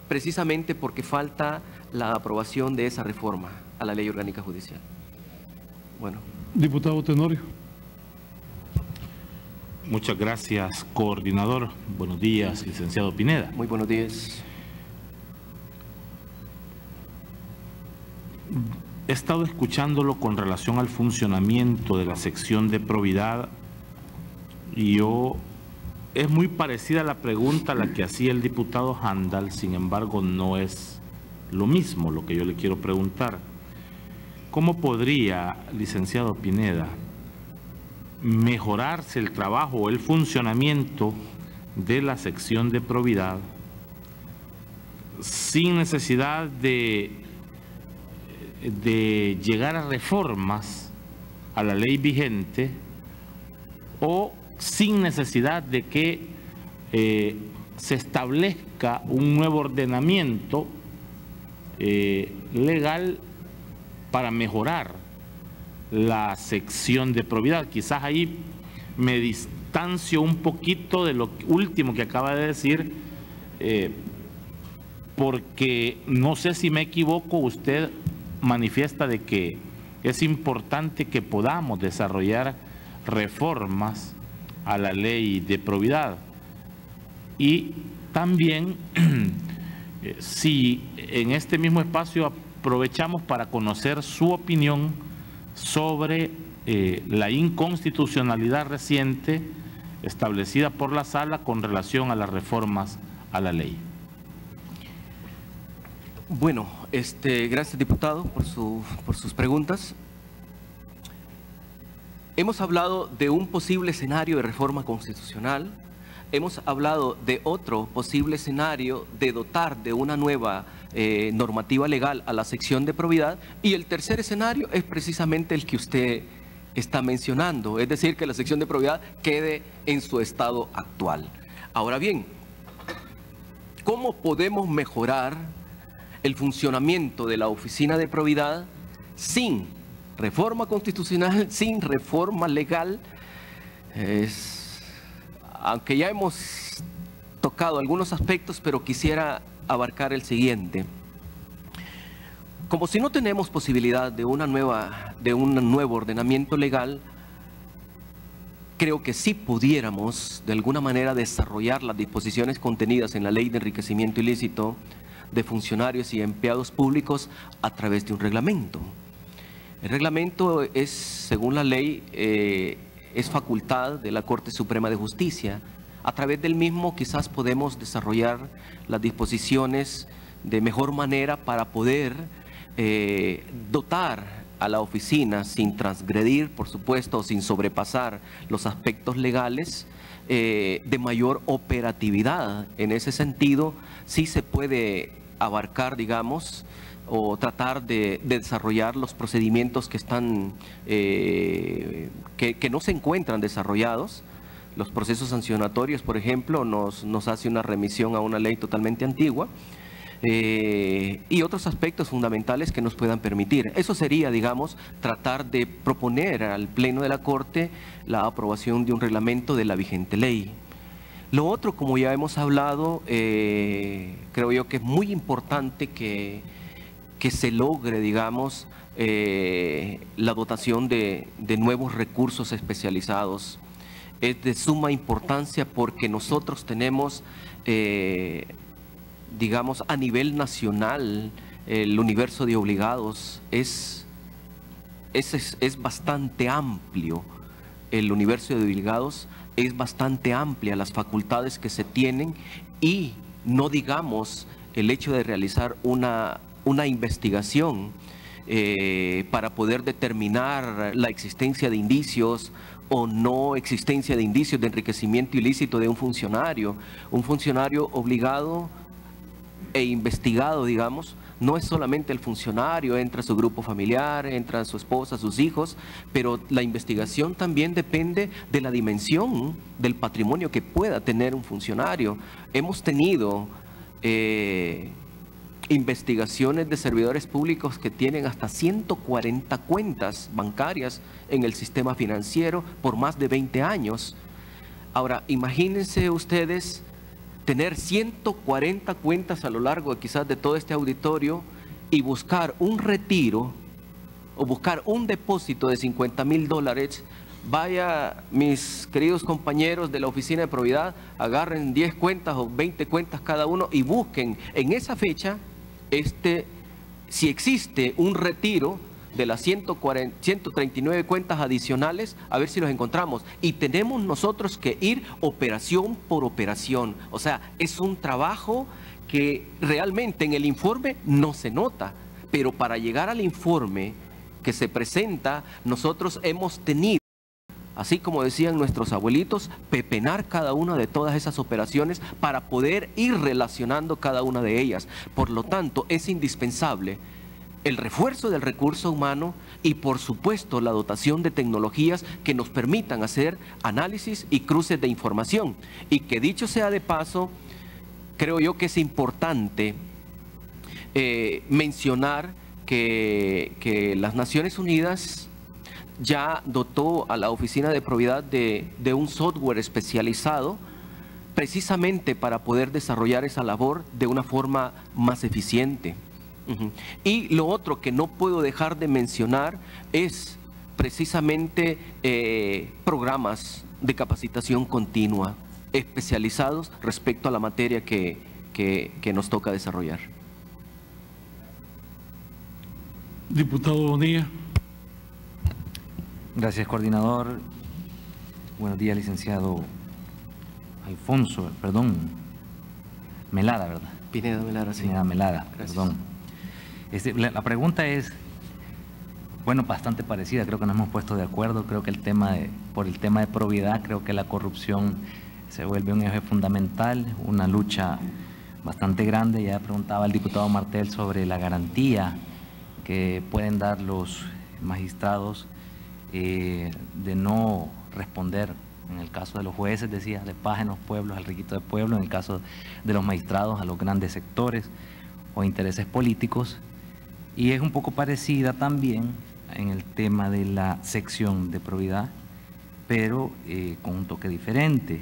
precisamente porque falta la aprobación de esa reforma a la Ley Orgánica Judicial. Bueno. Diputado Tenorio. Muchas gracias, coordinador. Buenos días, licenciado Pineda. Muy buenos días. He estado escuchándolo con relación al funcionamiento de la sección de probidad y es muy parecida a la pregunta a la que hacía el diputado Handal, sin embargo no es lo mismo lo que yo le quiero preguntar. ¿Cómo podría, licenciado Pineda, mejorarse el trabajo o el funcionamiento de la sección de probidad sin necesidad de llegar a reformas a la ley vigente o sin necesidad de que se establezca un nuevo ordenamiento legal para mejorar la sección de probidad? Quizás ahí me distancio un poquito de lo último que acaba de decir, porque no sé si me equivoco, usted manifiesta de que es importante que podamos desarrollar reformas a la ley de probidad. Y también, si en este mismo espacio aprovechamos para conocer su opinión sobre la inconstitucionalidad reciente establecida por la Sala con relación a las reformas a la ley. Bueno, gracias, diputado, por sus preguntas. Hemos hablado de un posible escenario de reforma constitucional, hemos hablado de otro posible escenario de dotar de una nueva normativa legal a la sección de probidad, y el tercer escenario es precisamente el que usted está mencionando, es decir, que la sección de probidad quede en su estado actual. Ahora bien, ¿cómo podemos mejorar el funcionamiento de la oficina de probidad sin reforma constitucional sin reforma legal, aunque ya hemos tocado algunos aspectos, pero quisiera abarcar el siguiente. Como si no tenemos posibilidad de un nuevo ordenamiento legal, creo que sí pudiéramos de alguna manera desarrollar las disposiciones contenidas en la Ley de Enriquecimiento Ilícito de Funcionarios y Empleados Públicos a través de un reglamento. El reglamento es, según la ley, es facultad de la Corte Suprema de Justicia. A través del mismo quizás podemos desarrollar las disposiciones de mejor manera para poder dotar a la oficina, sin transgredir, por supuesto, o sin sobrepasar los aspectos legales, de mayor operatividad. En ese sentido, sí se puede abarcar, digamos, o tratar de desarrollar los procedimientos que están, que no se encuentran desarrollados. Los procesos sancionatorios, por ejemplo, nos hace una remisión a una ley totalmente antigua. Y otros aspectos fundamentales que nos puedan permitir. Eso sería, digamos, tratar de proponer al Pleno de la Corte la aprobación de un reglamento de la vigente ley. Lo otro, como ya hemos hablado, creo yo que es muy importante que se logre, digamos, la dotación de nuevos recursos especializados. Es de suma importancia porque nosotros tenemos, digamos, a nivel nacional, el universo de obligados es bastante amplio. El universo de obligados es bastante amplia, las facultades que se tienen, y no digamos el hecho de realizar una investigación para poder determinar la existencia de indicios o no existencia de indicios de enriquecimiento ilícito de un funcionario. Un funcionario obligado e investigado, digamos, no es solamente el funcionario, entra su grupo familiar, entra su esposa, sus hijos, pero la investigación también depende de la dimensión del patrimonio que pueda tener un funcionario. Hemos tenido investigaciones de servidores públicos que tienen hasta 140 cuentas bancarias en el sistema financiero por más de 20 años. Ahora, imagínense ustedes tener 140 cuentas a lo largo quizás de todo este auditorio y buscar un retiro o buscar un depósito de $50,000. Vaya, mis queridos compañeros de la Oficina de Probidad, agarren 10 cuentas o 20 cuentas cada uno y busquen en esa fecha si existe un retiro de las 139 cuentas adicionales, a ver si los encontramos. Y tenemos nosotros que ir operación por operación. O sea, es un trabajo que realmente en el informe no se nota, pero para llegar al informe que se presenta, nosotros hemos tenido, así como decían nuestros abuelitos, pepenar cada una de todas esas operaciones para poder ir relacionando cada una de ellas. Por lo tanto, es indispensable el refuerzo del recurso humano y, por supuesto, la dotación de tecnologías que nos permitan hacer análisis y cruces de información. Y que, dicho sea de paso, creo yo que es importante mencionar que las Naciones Unidas ya dotó a la Oficina de Probidad de un software especializado precisamente para poder desarrollar esa labor de una forma más eficiente. Y lo otro que no puedo dejar de mencionar es precisamente programas de capacitación continua especializados respecto a la materia que nos toca desarrollar. Diputado Bonilla. Gracias, coordinador. Buenos días, licenciado Alfonso, Melada, ¿verdad? Pineda Melada, sí. Pineda Melada, gracias. perdón. La pregunta es, bueno, bastante parecida. Creo que nos hemos puesto de acuerdo. Creo que por el tema de probidad, creo que la corrupción se vuelve un eje fundamental, una lucha bastante grande. Ya preguntaba el diputado Martel sobre la garantía que pueden dar los magistrados de no responder, en el caso de los jueces, decía, de paz en los pueblos, al riquito de pueblo, en el caso de los magistrados, a los grandes sectores o intereses políticos. Y es un poco parecida también en el tema de la sección de probidad, pero con un toque diferente.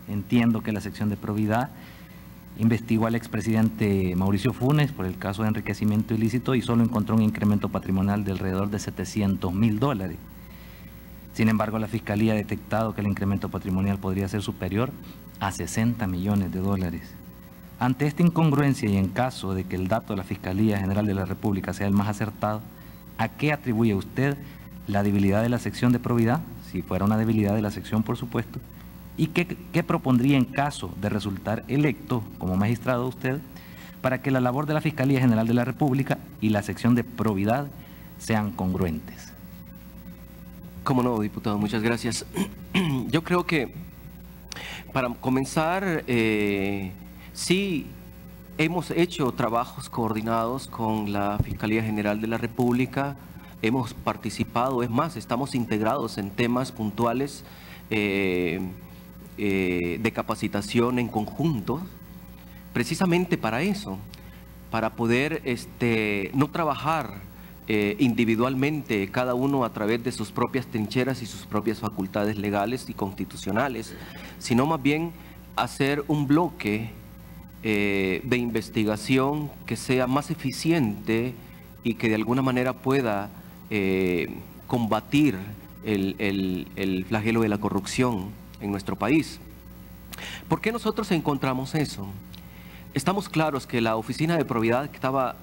Entiendo que la sección de probidad investigó al expresidente Mauricio Funes por el caso de enriquecimiento ilícito y solo encontró un incremento patrimonial de alrededor de $700.000. Sin embargo, la Fiscalía ha detectado que el incremento patrimonial podría ser superior a $60 millones. Ante esta incongruencia y en caso de que el dato de la Fiscalía General de la República sea el más acertado, ¿a qué atribuye usted la debilidad de la sección de probidad? Si fuera una debilidad de la sección, por supuesto. ¿Y qué propondría en caso de resultar electo como magistrado usted para que la labor de la Fiscalía General de la República y la sección de probidad sean congruentes? Cómo no, diputado, muchas gracias. Yo creo que para comenzar, sí hemos hecho trabajos coordinados con la Fiscalía General de la República, hemos participado, es más, estamos integrados en temas puntuales de capacitación en conjunto, precisamente para eso, para poder no trabajar individualmente cada uno a través de sus propias trincheras y sus propias facultades legales y constitucionales, sino más bien hacer un bloque de investigación que sea más eficiente y que de alguna manera pueda combatir el flagelo de la corrupción en nuestro país. ¿Por qué nosotros encontramos eso? Estamos claros que la Oficina de Probidad, que estaba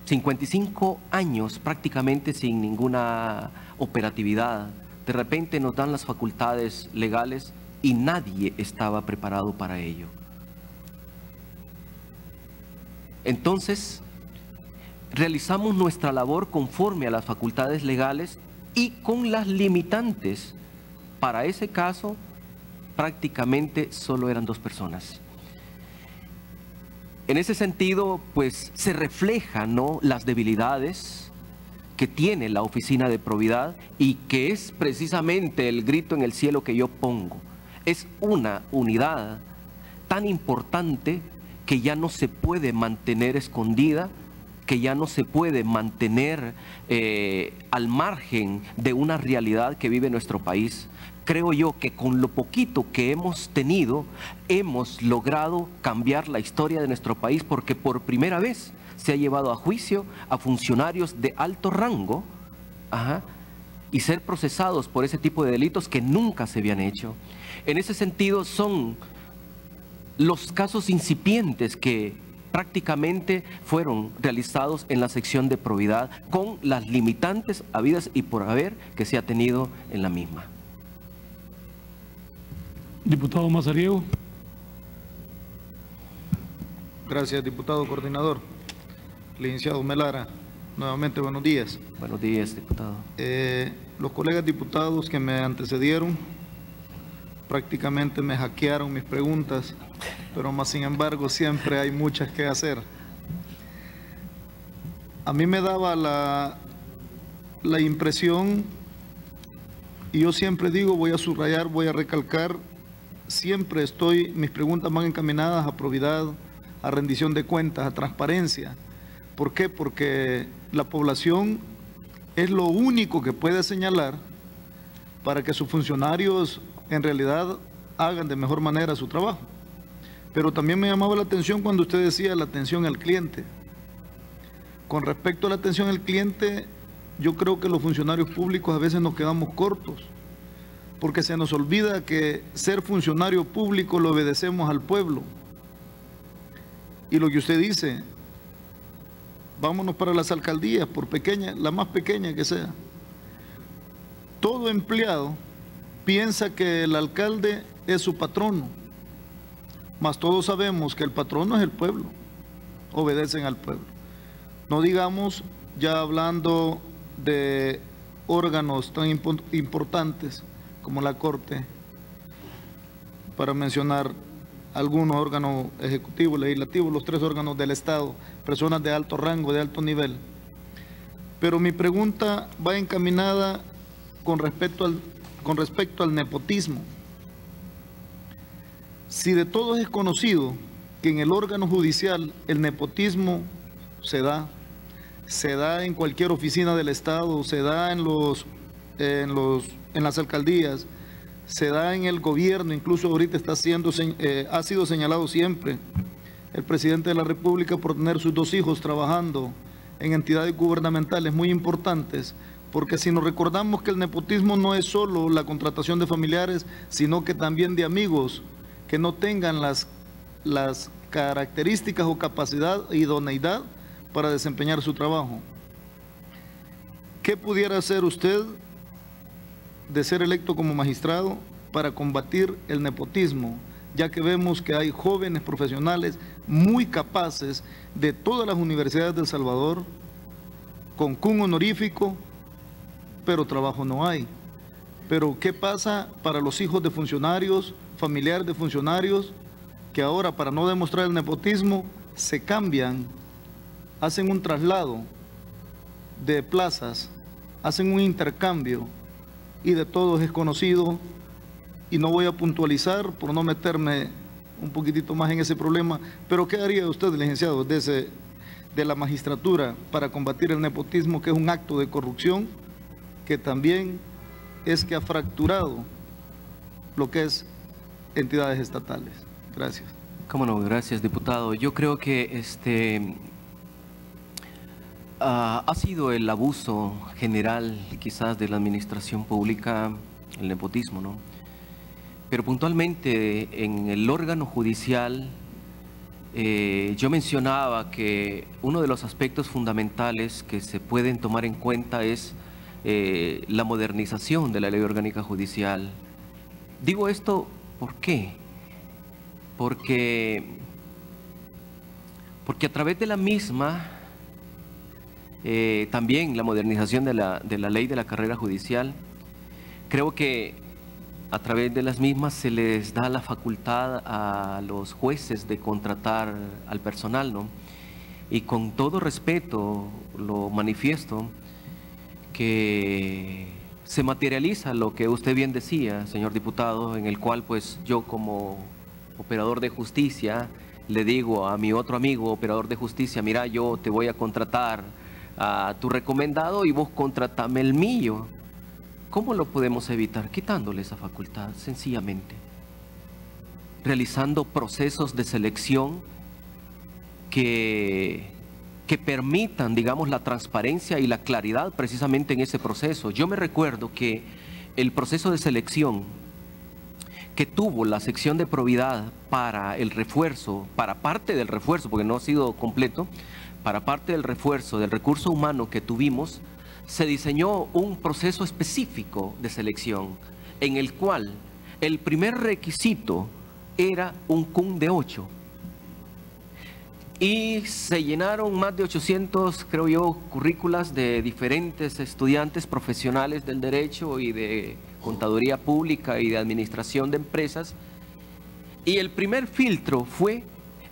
55 años prácticamente sin ninguna operatividad, de repente nos dan las facultades legales y nadie estaba preparado para ello. Entonces, realizamos nuestra labor conforme a las facultades legales y con las limitantes. Para ese caso, prácticamente solo eran 2 personas. En ese sentido, pues se reflejan, ¿no?, las debilidades que tiene la Oficina de Probidad y que es precisamente el grito en el cielo que yo pongo. Es una unidad tan importante que ya no se puede mantener escondida, que ya no se puede mantener al margen de una realidad que vive nuestro país. Creo yo que con lo poquito que hemos tenido, hemos logrado cambiar la historia de nuestro país, porque por primera vez se ha llevado a juicio a funcionarios de alto rango, y ser procesados por ese tipo de delitos que nunca se habían hecho. En ese sentido, son los casos incipientes que prácticamente fueron realizados en la sección de probidad, con las limitantes habidas y por haber que se ha tenido en la misma. Diputado Mazariego. Gracias, diputado coordinador. Licenciado Melara, nuevamente buenos días. Buenos días, diputado. Los colegas diputados que me antecedieron prácticamente me hackearon mis preguntas, pero más sin embargo siempre hay muchas que hacer. A mí me daba la impresión, y yo siempre digo, voy a subrayar, voy a recalcar, siempre mis preguntas van encaminadas a probidad, a rendición de cuentas, a transparencia. ¿Por qué? Porque la población es lo único que puede señalar para que sus funcionarios en realidad hagan de mejor manera su trabajo. Pero también me llamaba la atención cuando usted decía la atención al cliente. Con respecto a la atención al cliente, yo creo que los funcionarios públicos a veces nos quedamos cortos, porque se nos olvida que ser funcionario público lo obedecemos al pueblo. Y lo que usted dice, vámonos para las alcaldías, por pequeña, la más pequeña que sea. Todo empleado piensa que el alcalde es su patrono, mas todos sabemos que el patrono es el pueblo, obedecen al pueblo. No digamos ya hablando de órganos tan importantes como la Corte, para mencionar algunos órganos ejecutivos, legislativos, los 3 órganos del Estado, personas de alto rango, de alto nivel. Pero mi pregunta va encaminada con respecto al nepotismo. Si de todos es conocido que en el órgano judicial el nepotismo se da, se da en cualquier oficina del Estado, se da en las alcaldías, se da en el gobierno, incluso ahorita ha sido señalado siempre el presidente de la República por tener sus 2 hijos trabajando en entidades gubernamentales muy importantes, porque si nos recordamos que el nepotismo no es solo la contratación de familiares, sino que también de amigos que no tengan las características o capacidad e idoneidad para desempeñar su trabajo. ¿Qué pudiera hacer usted de ser electo como magistrado para combatir el nepotismo? Ya que vemos que hay jóvenes profesionales muy capaces de todas las universidades de El Salvador, con cum honorífico, pero trabajo no hay. Pero ¿qué pasa para los hijos de funcionarios, familiares de funcionarios, que ahora para no demostrar el nepotismo se cambian, hacen un traslado de plazas, hacen un intercambio y de todos es conocido? Y no voy a puntualizar por no meterme un poquitito más en ese problema, pero ¿qué haría usted, licenciado, de la magistratura para combatir el nepotismo, que es un acto de corrupción que también es que ha fracturado lo que es entidades estatales? Gracias. Cómo no, gracias, diputado. Yo creo que ha sido el abuso general quizás de la administración pública, el nepotismo, ¿no? Pero puntualmente en el órgano judicial, yo mencionaba que uno de los aspectos fundamentales que se pueden tomar en cuenta es la modernización de la ley orgánica judicial. Digo esto, ¿por qué? Porque a través de la misma, también la modernización de la ley de la carrera judicial, creo que a través de las mismas se les da la facultad a los jueces de contratar al personal, ¿no? Y con todo respeto lo manifiesto, que se materializa lo que usted bien decía, señor diputado, en el cual pues yo como operador de justicia le digo a mi otro amigo operador de justicia: mira, yo te voy a contratar a tu recomendado y vos contratame el mío. ¿Cómo lo podemos evitar? Quitándole esa facultad, sencillamente. Realizando procesos de selección que permitan, digamos, la transparencia y la claridad precisamente en ese proceso. Yo me recuerdo que el proceso de selección que tuvo la sección de probidad para el refuerzo, para parte del refuerzo, porque no ha sido completo, para parte del refuerzo del recurso humano que tuvimos, se diseñó un proceso específico de selección en el cual el primer requisito era un cum de 8 y se llenaron más de 800, creo yo, currículas de diferentes estudiantes profesionales del derecho y de contaduría pública y de administración de empresas, y el primer filtro fue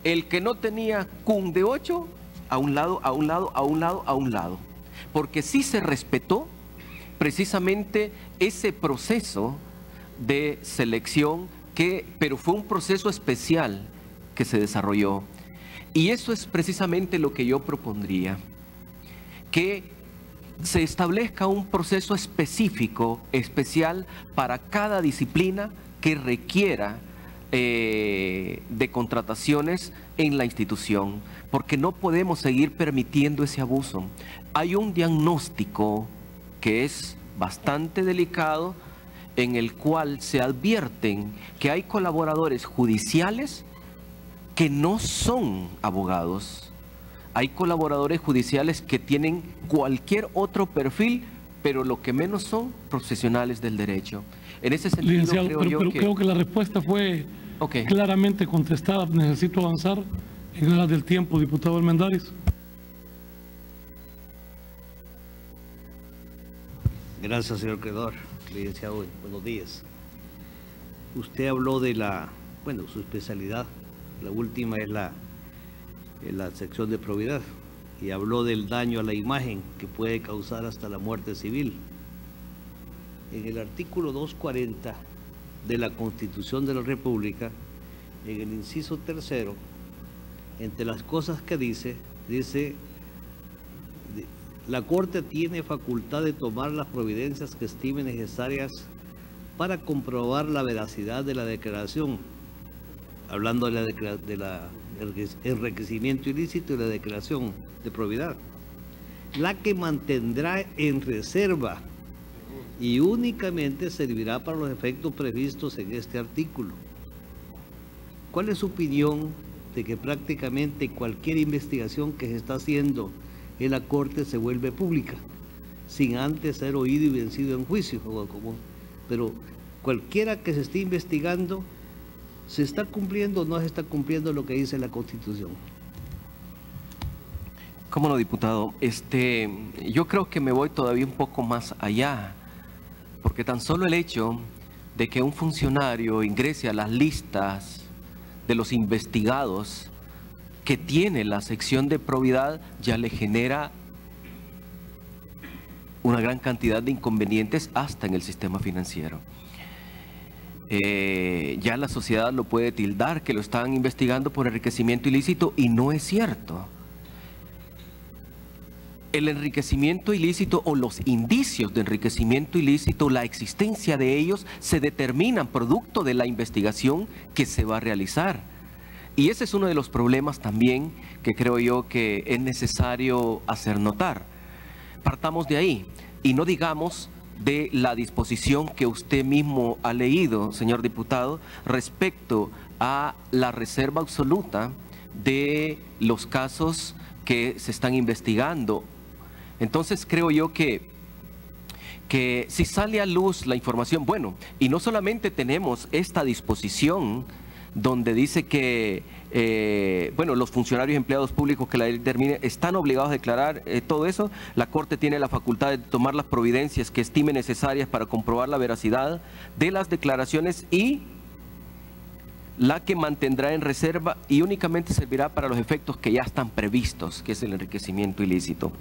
el que no tenía cum de 8 a un lado, a un lado, a un lado, a un lado, porque sí se respetó precisamente ese proceso de selección, pero fue un proceso especial que se desarrolló. Y eso es precisamente lo que yo propondría, que se establezca un proceso específico, especial para cada disciplina que requiera de contrataciones en la institución, porque no podemos seguir permitiendo ese abuso. Hay un diagnóstico que es bastante delicado, en el cual se advierten que hay colaboradores judiciales que no son abogados. Hay colaboradores judiciales que tienen cualquier otro perfil, pero lo que menos son profesionales del derecho. En ese sentido, licenciado, creo que la respuesta fue claramente contestada. Necesito avanzar en aras del tiempo, diputado Almendares. Gracias, señor Credor. Licenciado, buenos días. Usted habló de su especialidad. La última es la sección de probidad, y habló del daño a la imagen que puede causar hasta la muerte civil. En el artículo 240 de la Constitución de la República, en el inciso 3, entre las cosas que dice La Corte tiene facultad de tomar las providencias que estime necesarias para comprobar la veracidad de la declaración, hablando de enriquecimiento ilícito y la declaración de probidad, la que mantendrá en reserva y únicamente servirá para los efectos previstos en este artículo. ¿Cuál es su opinión de que prácticamente cualquier investigación que se está haciendo en la Corte se vuelve pública, sin antes ser oído y vencido en juicio? Pero cualquiera que se esté investigando, ¿se está cumpliendo o no se está cumpliendo lo que dice la Constitución? ¿Cómo no, diputado? Yo creo que me voy todavía un poco más allá, porque tan solo el hecho de que un funcionario ingrese a las listas de los investigados que tiene la sección de probidad ya le genera una gran cantidad de inconvenientes hasta en el sistema financiero. Ya la sociedad lo puede tildar que lo están investigando por enriquecimiento ilícito y no es cierto. El enriquecimiento ilícito o los indicios de enriquecimiento ilícito, la existencia de ellos, se determinan producto de la investigación que se va a realizar. Y ese es uno de los problemas también que creo yo que es necesario hacer notar. Partamos de ahí y no digamos de la disposición que usted mismo ha leído, señor diputado, respecto a la reserva absoluta de los casos que se están investigando. Entonces creo yo que si sale a luz la información, bueno, y no solamente tenemos esta disposición donde dice que, bueno, los funcionarios y empleados públicos que la ley determine están obligados a declarar todo eso. La Corte tiene la facultad de tomar las providencias que estime necesarias para comprobar la veracidad de las declaraciones y la que mantendrá en reserva y únicamente servirá para los efectos que ya están previstos, que es el enriquecimiento ilícito.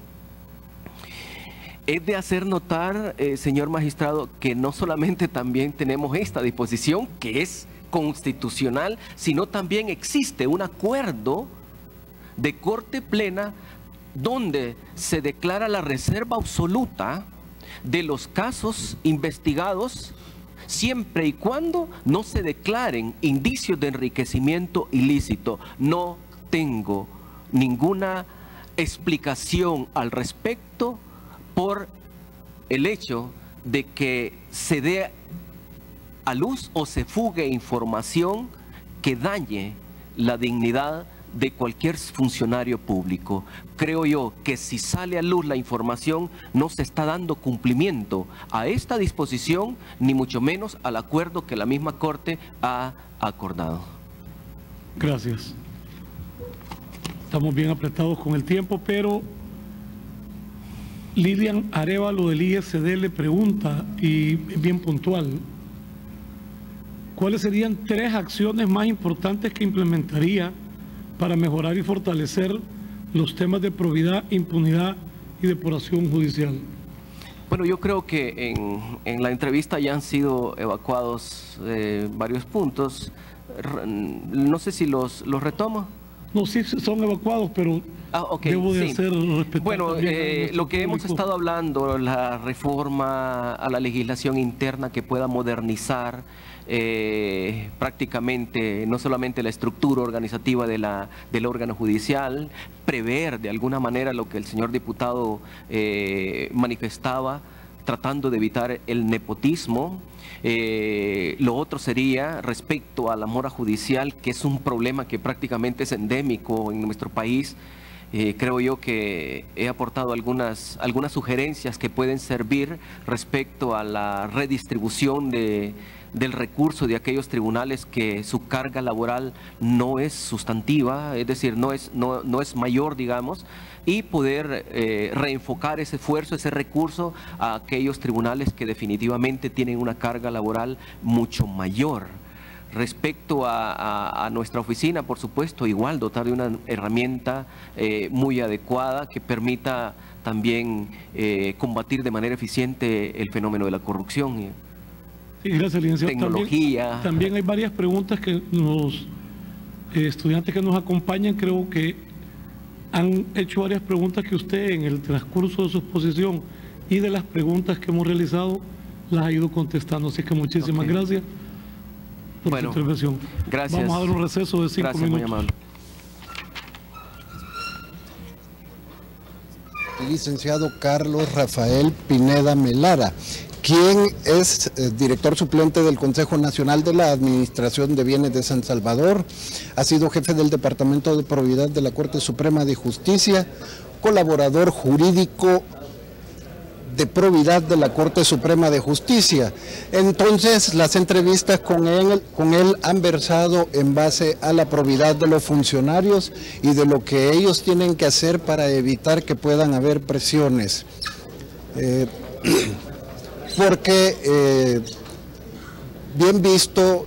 Es de hacer notar, señor magistrado, que no solamente también tenemos esta disposición, que es constitucional, sino también existe un acuerdo de Corte Plena donde se declara la reserva absoluta de los casos investigados siempre y cuando no se declaren indicios de enriquecimiento ilícito. No tengo ninguna explicación al respecto por el hecho de que se dé a luz o se fugue información que dañe la dignidad de cualquier funcionario público. Creo yo que si sale a luz la información no se está dando cumplimiento a esta disposición, ni mucho menos al acuerdo que la misma Corte ha acordado. Gracias. Estamos bien apretados con el tiempo, pero Lilian Arevalo del ISD le pregunta, y es bien puntual, ¿cuáles serían 3 acciones más importantes que implementaría para mejorar y fortalecer los temas de probidad, impunidad y depuración judicial? Bueno, yo creo que en la entrevista ya han sido evacuados varios puntos. No sé si los retomo. No, sí son evacuados, pero okay, debo de sí. hacer respetar. Bueno, lo que hemos público. estado hablando, la reforma a la legislación interna que pueda modernizar prácticamente no solamente la estructura organizativa del órgano judicial, prever de alguna manera lo que el señor diputado manifestaba, tratando de evitar el nepotismo. Lo otro sería respecto a la mora judicial, que es un problema que prácticamente es endémico en nuestro país. Creo yo que he aportado algunas sugerencias que pueden servir respecto a la redistribución del recurso de aquellos tribunales que su carga laboral no es sustantiva, es decir, no es mayor, digamos, y poder reenfocar ese esfuerzo, ese recurso a aquellos tribunales que definitivamente tienen una carga laboral mucho mayor. Respecto a nuestra oficina, por supuesto, igual dotar de una herramienta muy adecuada que permita también combatir de manera eficiente el fenómeno de la corrupción. Sí, gracias, licenciado. Tecnología. También hay varias preguntas que los estudiantes que nos acompañan creo que han hecho varias preguntas que usted en el transcurso de su exposición y de las preguntas que hemos realizado las ha ido contestando. Así que muchísimas gracias por su intervención. Gracias. Vamos a dar un receso de 5 Gracias, minutos. muy amable. El licenciado Carlos Rafael Pineda Melara, quien es director suplente del Consejo Nacional de la Administración de Bienes de San Salvador, ha sido jefe del Departamento de Probidad de la Corte Suprema de Justicia, colaborador jurídico de probidad de la Corte Suprema de Justicia. Entonces, las entrevistas con él han versado en base a la probidad de los funcionarios y de lo que ellos tienen que hacer para evitar que puedan haber presiones. Porque, bien visto,